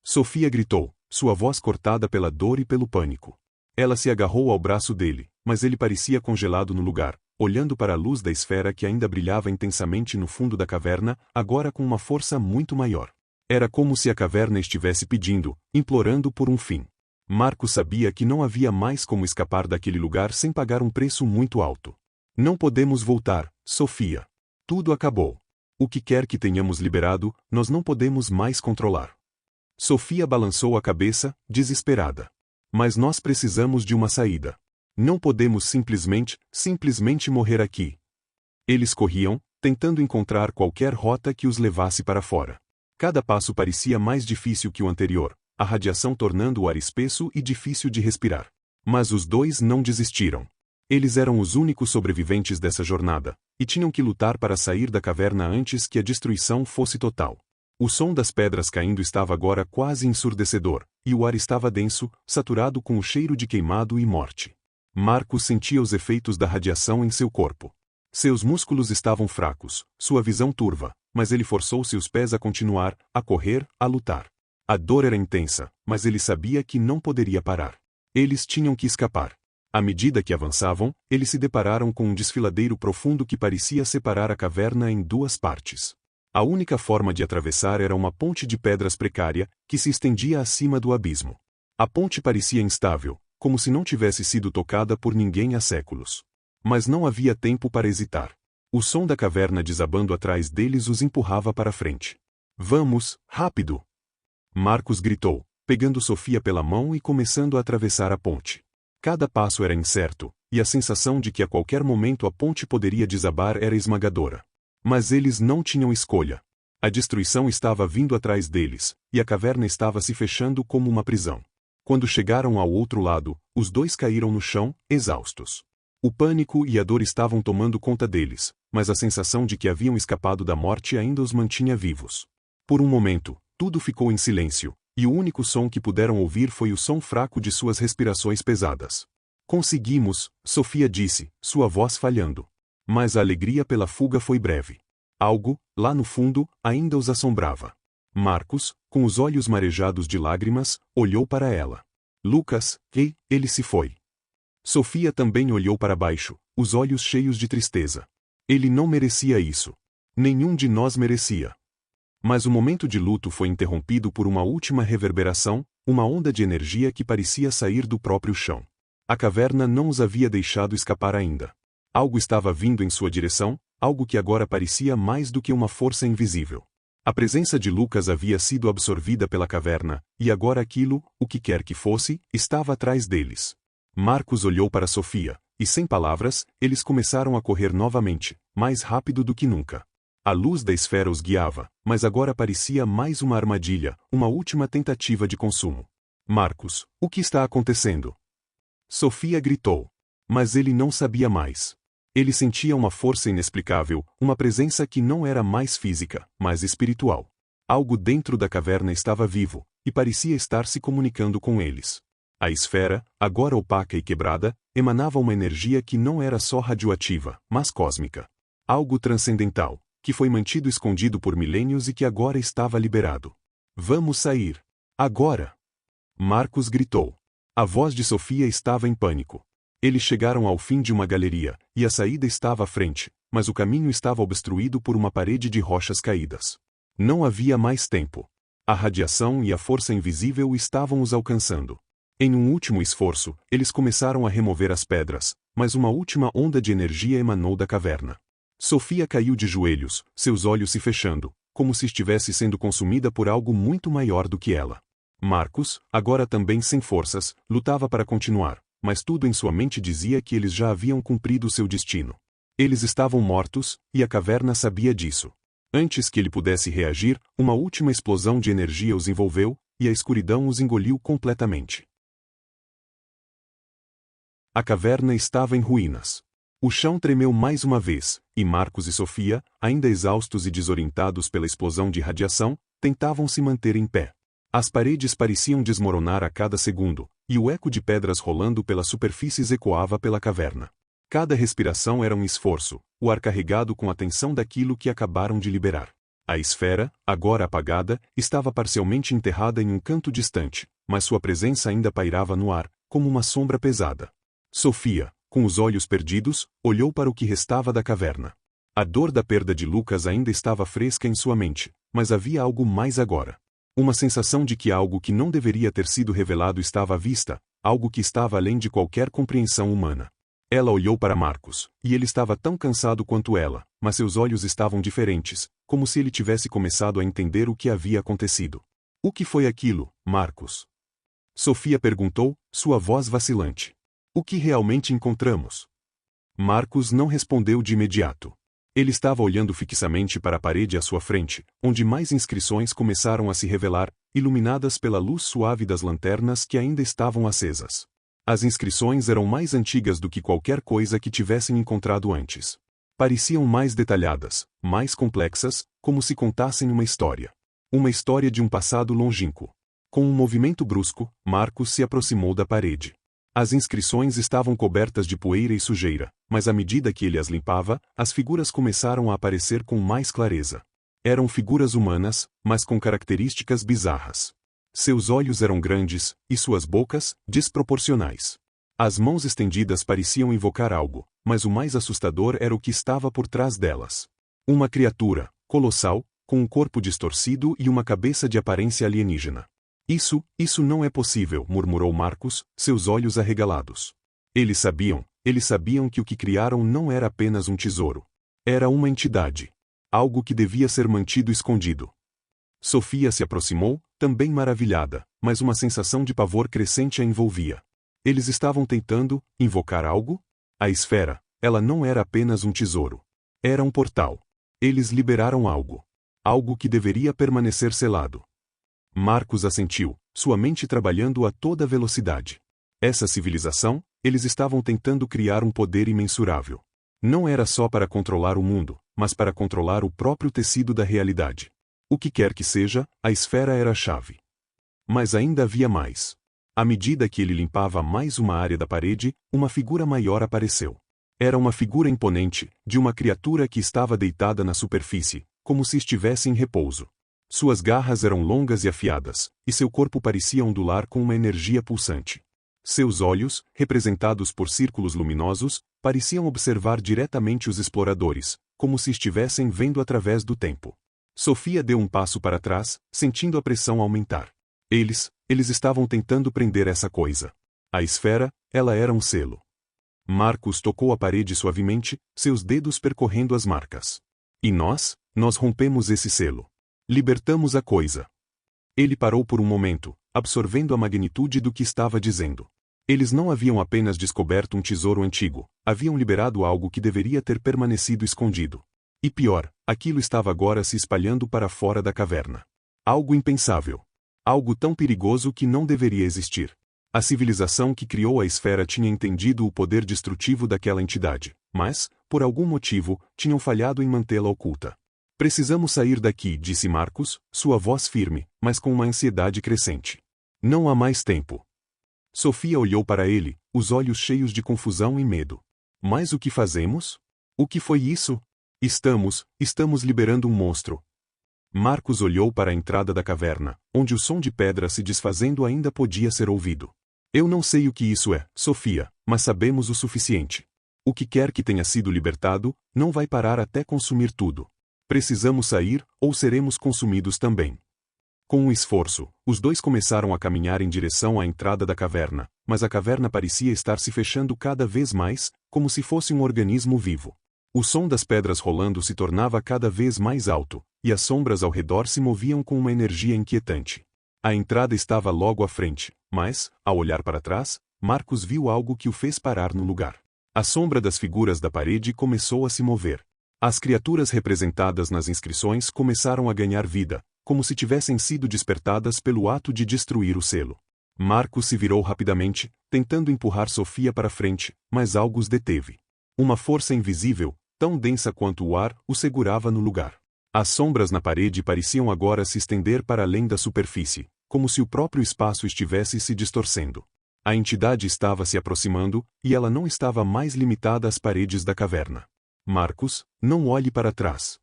Sofia gritou, sua voz cortada pela dor e pelo pânico. Ela se agarrou ao braço dele, mas ele parecia congelado no lugar, olhando para a luz da esfera que ainda brilhava intensamente no fundo da caverna, agora com uma força muito maior. Era como se a caverna estivesse pedindo, implorando por um fim. Marcos sabia que não havia mais como escapar daquele lugar sem pagar um preço muito alto. Não podemos voltar, Sofia. Tudo acabou. O que quer que tenhamos liberado, nós não podemos mais controlar. Sofia balançou a cabeça, desesperada. Mas nós precisamos de uma saída. Não podemos simplesmente morrer aqui. Eles corriam, tentando encontrar qualquer rota que os levasse para fora. Cada passo parecia mais difícil que o anterior, a radiação tornando o ar espesso e difícil de respirar. Mas os dois não desistiram. Eles eram os únicos sobreviventes dessa jornada, e tinham que lutar para sair da caverna antes que a destruição fosse total. O som das pedras caindo estava agora quase ensurdecedor, e o ar estava denso, saturado com o cheiro de queimado e morte. Marcos sentia os efeitos da radiação em seu corpo. Seus músculos estavam fracos, sua visão turva, mas ele forçou seus pés a continuar, a correr, a lutar. A dor era intensa, mas ele sabia que não poderia parar. Eles tinham que escapar. À medida que avançavam, eles se depararam com um desfiladeiro profundo que parecia separar a caverna em duas partes. A única forma de atravessar era uma ponte de pedras precária, que se estendia acima do abismo. A ponte parecia instável, como se não tivesse sido tocada por ninguém há séculos. Mas não havia tempo para hesitar. O som da caverna desabando atrás deles os empurrava para frente. Vamos, rápido! Marcos gritou, pegando Sofia pela mão e começando a atravessar a ponte. Cada passo era incerto, e a sensação de que a qualquer momento a ponte poderia desabar era esmagadora. Mas eles não tinham escolha. A destruição estava vindo atrás deles, e a caverna estava se fechando como uma prisão. Quando chegaram ao outro lado, os dois caíram no chão, exaustos. O pânico e a dor estavam tomando conta deles, mas a sensação de que haviam escapado da morte ainda os mantinha vivos. Por um momento, tudo ficou em silêncio, e o único som que puderam ouvir foi o som fraco de suas respirações pesadas. Conseguimos, Sofia disse, sua voz falhando. Mas a alegria pela fuga foi breve. Algo, lá no fundo, ainda os assombrava. Marcos, com os olhos marejados de lágrimas, olhou para ela. Lucas, ele se foi. Sofia também olhou para baixo, os olhos cheios de tristeza. Ele não merecia isso. Nenhum de nós merecia. Mas o momento de luto foi interrompido por uma última reverberação, uma onda de energia que parecia sair do próprio chão. A caverna não os havia deixado escapar ainda. Algo estava vindo em sua direção, algo que agora parecia mais do que uma força invisível. A presença de Lucas havia sido absorvida pela caverna, e agora aquilo, o que quer que fosse, estava atrás deles. Marcos olhou para Sofia, e sem palavras, eles começaram a correr novamente, mais rápido do que nunca. A luz da esfera os guiava, mas agora parecia mais uma armadilha, uma última tentativa de consumo. Marcos, o que está acontecendo? Sofia gritou. Mas ele não sabia mais. Ele sentia uma força inexplicável, uma presença que não era mais física, mas espiritual. Algo dentro da caverna estava vivo, e parecia estar se comunicando com eles. A esfera, agora opaca e quebrada, emanava uma energia que não era só radioativa, mas cósmica. Algo transcendental, que foi mantido escondido por milênios e que agora estava liberado. Vamos sair. Agora! Marcos gritou. A voz de Sofia estava em pânico. Eles chegaram ao fim de uma galeria, e a saída estava à frente, mas o caminho estava obstruído por uma parede de rochas caídas. Não havia mais tempo. A radiação e a força invisível estavam os alcançando. Em um último esforço, eles começaram a remover as pedras, mas uma última onda de energia emanou da caverna. Sofia caiu de joelhos, seus olhos se fechando, como se estivesse sendo consumida por algo muito maior do que ela. Marcos, agora também sem forças, lutava para continuar, mas tudo em sua mente dizia que eles já haviam cumprido seu destino. Eles estavam mortos, e a caverna sabia disso. Antes que ele pudesse reagir, uma última explosão de energia os envolveu, e a escuridão os engoliu completamente. A caverna estava em ruínas. O chão tremeu mais uma vez, e Marcos e Sofia, ainda exaustos e desorientados pela explosão de radiação, tentavam se manter em pé. As paredes pareciam desmoronar a cada segundo, e o eco de pedras rolando pelas superfícies ecoava pela caverna. Cada respiração era um esforço, o ar carregado com a tensão daquilo que acabaram de liberar. A esfera, agora apagada, estava parcialmente enterrada em um canto distante, mas sua presença ainda pairava no ar, como uma sombra pesada. Sofia, com os olhos perdidos, olhou para o que restava da caverna. A dor da perda de Lucas ainda estava fresca em sua mente, mas havia algo mais agora. Uma sensação de que algo que não deveria ter sido revelado estava à vista, algo que estava além de qualquer compreensão humana. Ela olhou para Marcos, e ele estava tão cansado quanto ela, mas seus olhos estavam diferentes, como se ele tivesse começado a entender o que havia acontecido. O que foi aquilo, Marcos? Sofia perguntou, sua voz vacilante. O que realmente encontramos? Marcos não respondeu de imediato. Ele estava olhando fixamente para a parede à sua frente, onde mais inscrições começaram a se revelar, iluminadas pela luz suave das lanternas que ainda estavam acesas. As inscrições eram mais antigas do que qualquer coisa que tivessem encontrado antes. Pareciam mais detalhadas, mais complexas, como se contassem uma história. Uma história de um passado longínquo. Com um movimento brusco, Marcos se aproximou da parede. As inscrições estavam cobertas de poeira e sujeira, mas à medida que ele as limpava, as figuras começaram a aparecer com mais clareza. Eram figuras humanas, mas com características bizarras. Seus olhos eram grandes, e suas bocas, desproporcionais. As mãos estendidas pareciam invocar algo, mas o mais assustador era o que estava por trás delas. Uma criatura, colossal, com um corpo distorcido e uma cabeça de aparência alienígena. Isso não é possível, murmurou Marcos, seus olhos arregalados. Eles sabiam que o que criaram não era apenas um tesouro. Era uma entidade. Algo que devia ser mantido escondido. Sofia se aproximou, também maravilhada, mas uma sensação de pavor crescente a envolvia. Eles estavam tentando invocar algo? A esfera, ela não era apenas um tesouro. Era um portal. Eles liberaram algo. Algo que deveria permanecer selado. Marcos assentiu, sua mente trabalhando a toda velocidade. Essa civilização, eles estavam tentando criar um poder imensurável. Não era só para controlar o mundo, mas para controlar o próprio tecido da realidade. O que quer que seja, a esfera era a chave. Mas ainda havia mais. À medida que ele limpava mais uma área da parede, uma figura maior apareceu. Era uma figura imponente, de uma criatura que estava deitada na superfície, como se estivesse em repouso. Suas garras eram longas e afiadas, e seu corpo parecia ondular com uma energia pulsante. Seus olhos, representados por círculos luminosos, pareciam observar diretamente os exploradores, como se estivessem vendo através do tempo. Sofia deu um passo para trás, sentindo a pressão aumentar. Eles estavam tentando prender essa coisa. A esfera, ela era um selo. Marcus tocou a parede suavemente, seus dedos percorrendo as marcas. E nós rompemos esse selo. Libertamos a coisa. Ele parou por um momento, absorvendo a magnitude do que estava dizendo. Eles não haviam apenas descoberto um tesouro antigo, haviam liberado algo que deveria ter permanecido escondido. E pior, aquilo estava agora se espalhando para fora da caverna. Algo impensável. Algo tão perigoso que não deveria existir. A civilização que criou a esfera tinha entendido o poder destrutivo daquela entidade, mas, por algum motivo, tinham falhado em mantê-la oculta. Precisamos sair daqui, disse Marcus, sua voz firme, mas com uma ansiedade crescente. Não há mais tempo. Sofia olhou para ele, os olhos cheios de confusão e medo. Mas o que fazemos? O que foi isso? Estamos liberando um monstro. Marcus olhou para a entrada da caverna, onde o som de pedra se desfazendo ainda podia ser ouvido. Eu não sei o que isso é, Sofia, mas sabemos o suficiente. O que quer que tenha sido libertado, não vai parar até consumir tudo. Precisamos sair, ou seremos consumidos também. Com um esforço, os dois começaram a caminhar em direção à entrada da caverna, mas a caverna parecia estar se fechando cada vez mais, como se fosse um organismo vivo. O som das pedras rolando se tornava cada vez mais alto, e as sombras ao redor se moviam com uma energia inquietante. A entrada estava logo à frente, mas, ao olhar para trás, Marcus viu algo que o fez parar no lugar. A sombra das figuras da parede começou a se mover. As criaturas representadas nas inscrições começaram a ganhar vida, como se tivessem sido despertadas pelo ato de destruir o selo. Marcus se virou rapidamente, tentando empurrar Sofia para frente, mas algo os deteve. Uma força invisível, tão densa quanto o ar, o segurava no lugar. As sombras na parede pareciam agora se estender para além da superfície, como se o próprio espaço estivesse se distorcendo. A entidade estava se aproximando, e ela não estava mais limitada às paredes da caverna. Marcus, não olhe para trás.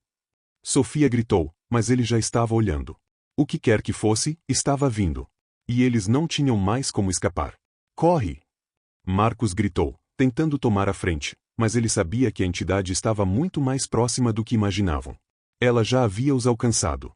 Sofia gritou, mas ele já estava olhando. O que quer que fosse, estava vindo. E eles não tinham mais como escapar. Corre! Marcus gritou, tentando tomar a frente, mas ele sabia que a entidade estava muito mais próxima do que imaginavam. Ela já havia os alcançado.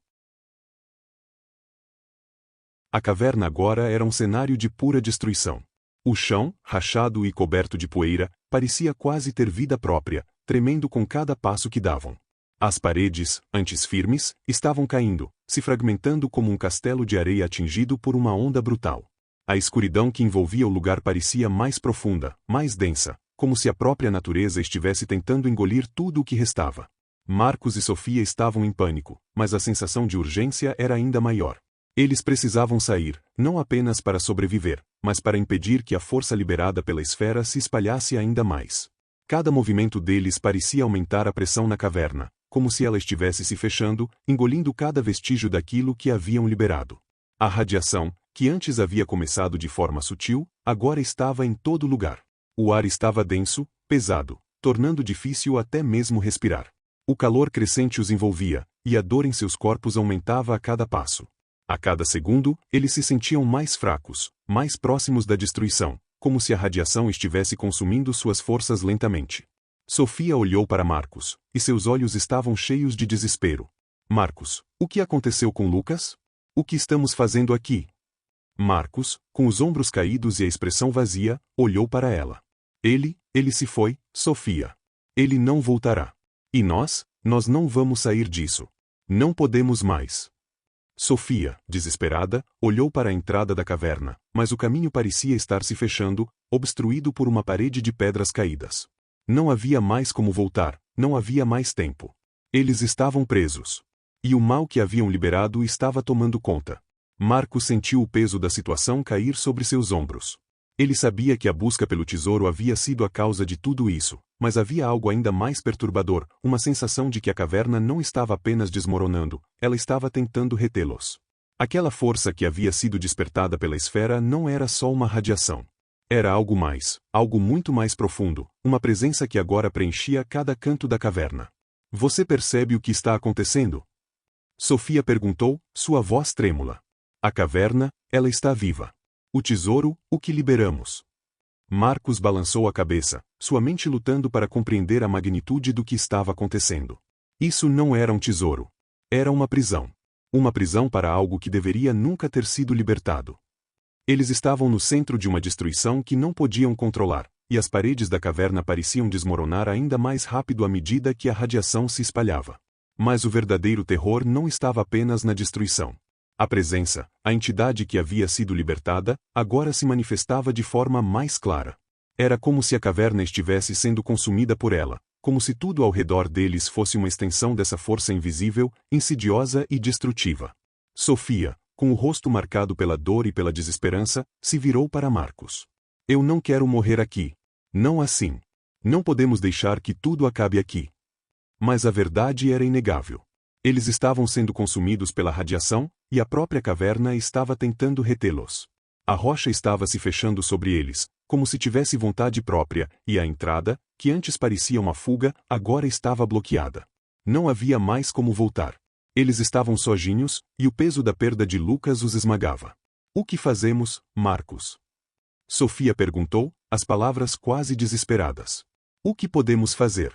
A caverna agora era um cenário de pura destruição. O chão, rachado e coberto de poeira, parecia quase ter vida própria, tremendo com cada passo que davam. As paredes, antes firmes, estavam caindo, se fragmentando como um castelo de areia atingido por uma onda brutal. A escuridão que envolvia o lugar parecia mais profunda, mais densa, como se a própria natureza estivesse tentando engolir tudo o que restava. Marcus e Sofia estavam em pânico, mas a sensação de urgência era ainda maior. Eles precisavam sair, não apenas para sobreviver, mas para impedir que a força liberada pela esfera se espalhasse ainda mais. Cada movimento deles parecia aumentar a pressão na caverna, como se ela estivesse se fechando, engolindo cada vestígio daquilo que haviam liberado. A radiação, que antes havia começado de forma sutil, agora estava em todo lugar. O ar estava denso, pesado, tornando difícil até mesmo respirar. O calor crescente os envolvia, e a dor em seus corpos aumentava a cada passo. A cada segundo, eles se sentiam mais fracos, mais próximos da destruição, como se a radiação estivesse consumindo suas forças lentamente. Sofia olhou para Marcus, e seus olhos estavam cheios de desespero. Marcus, o que aconteceu com Lucas? O que estamos fazendo aqui? Marcus, com os ombros caídos e a expressão vazia, olhou para ela. Ele se foi, Sofia. Ele não voltará. E nós não vamos sair disso. Não podemos mais. Sofia, desesperada, olhou para a entrada da caverna, mas o caminho parecia estar se fechando, obstruído por uma parede de pedras caídas. Não havia mais como voltar, não havia mais tempo. Eles estavam presos. E o mal que haviam liberado estava tomando conta. Marcos sentiu o peso da situação cair sobre seus ombros. Ele sabia que a busca pelo tesouro havia sido a causa de tudo isso, mas havia algo ainda mais perturbador, uma sensação de que a caverna não estava apenas desmoronando, ela estava tentando retê-los. Aquela força que havia sido despertada pela esfera não era só uma radiação. Era algo mais, algo muito mais profundo, uma presença que agora preenchia cada canto da caverna. Você percebe o que está acontecendo? Sofia perguntou, sua voz trêmula. A caverna, ela está viva. O tesouro, o que liberamos. Marcos balançou a cabeça, sua mente lutando para compreender a magnitude do que estava acontecendo. Isso não era um tesouro. Era uma prisão. Uma prisão para algo que deveria nunca ter sido libertado. Eles estavam no centro de uma destruição que não podiam controlar, e as paredes da caverna pareciam desmoronar ainda mais rápido à medida que a radiação se espalhava. Mas o verdadeiro terror não estava apenas na destruição. A presença, a entidade que havia sido libertada, agora se manifestava de forma mais clara. Era como se a caverna estivesse sendo consumida por ela, como se tudo ao redor deles fosse uma extensão dessa força invisível, insidiosa e destrutiva. Sofia, com o rosto marcado pela dor e pela desesperança, se virou para Marcos. Eu não quero morrer aqui. Não assim. Não podemos deixar que tudo acabe aqui. Mas a verdade era inegável. Eles estavam sendo consumidos pela radiação, e a própria caverna estava tentando retê-los. A rocha estava se fechando sobre eles, como se tivesse vontade própria, e a entrada, que antes parecia uma fuga, agora estava bloqueada. Não havia mais como voltar. Eles estavam sozinhos, e o peso da perda de Lucas os esmagava. O que fazemos, Marcos? Sofia perguntou, as palavras quase desesperadas. O que podemos fazer?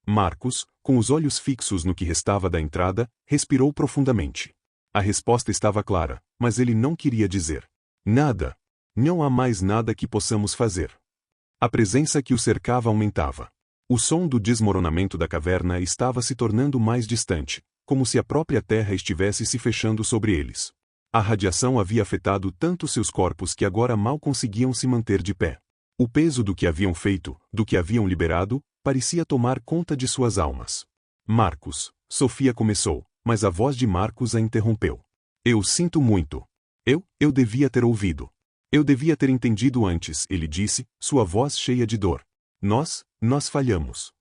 Marcos, com os olhos fixos no que restava da entrada, respirou profundamente. A resposta estava clara, mas ele não queria dizer. Nada. Não há mais nada que possamos fazer. A presença que o cercava aumentava. O som do desmoronamento da caverna estava se tornando mais distante, como se a própria terra estivesse se fechando sobre eles. A radiação havia afetado tanto seus corpos que agora mal conseguiam se manter de pé. O peso do que haviam feito, do que haviam liberado, parecia tomar conta de suas almas. Marcos, Sofia começou, mas a voz de Marcos a interrompeu. Eu sinto muito. Eu devia ter ouvido. Eu devia ter entendido antes, ele disse, sua voz cheia de dor. Nós falhamos.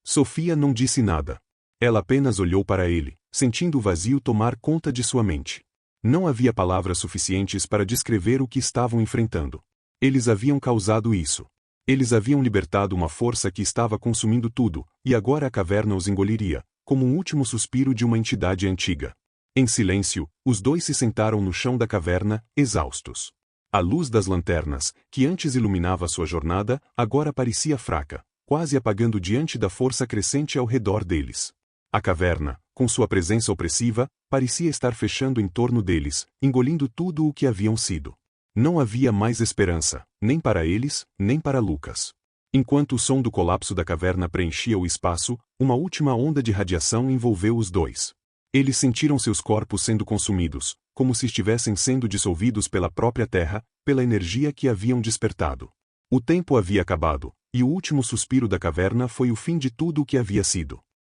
Sofia não disse nada. Ela apenas olhou para ele, sentindo o vazio tomar conta de sua mente. Não havia palavras suficientes para descrever o que estavam enfrentando. Eles haviam causado isso. Eles haviam libertado uma força que estava consumindo tudo, e agora a caverna os engoliria, como um último suspiro de uma entidade antiga. Em silêncio, os dois se sentaram no chão da caverna, exaustos. A luz das lanternas, que antes iluminava sua jornada, agora parecia fraca, quase apagando diante da força crescente ao redor deles. A caverna, com sua presença opressiva, parecia estar fechando em torno deles, engolindo tudo o que haviam sido. Não havia mais esperança, nem para eles, nem para Lucas. Enquanto o som do colapso da caverna preenchia o espaço, uma última onda de radiação envolveu os dois. Eles sentiram seus corpos sendo consumidos, como se estivessem sendo dissolvidos pela própria terra, pela energia que haviam despertado. O tempo havia acabado, e o último suspiro da caverna foi o fim de tudo o que havia sido.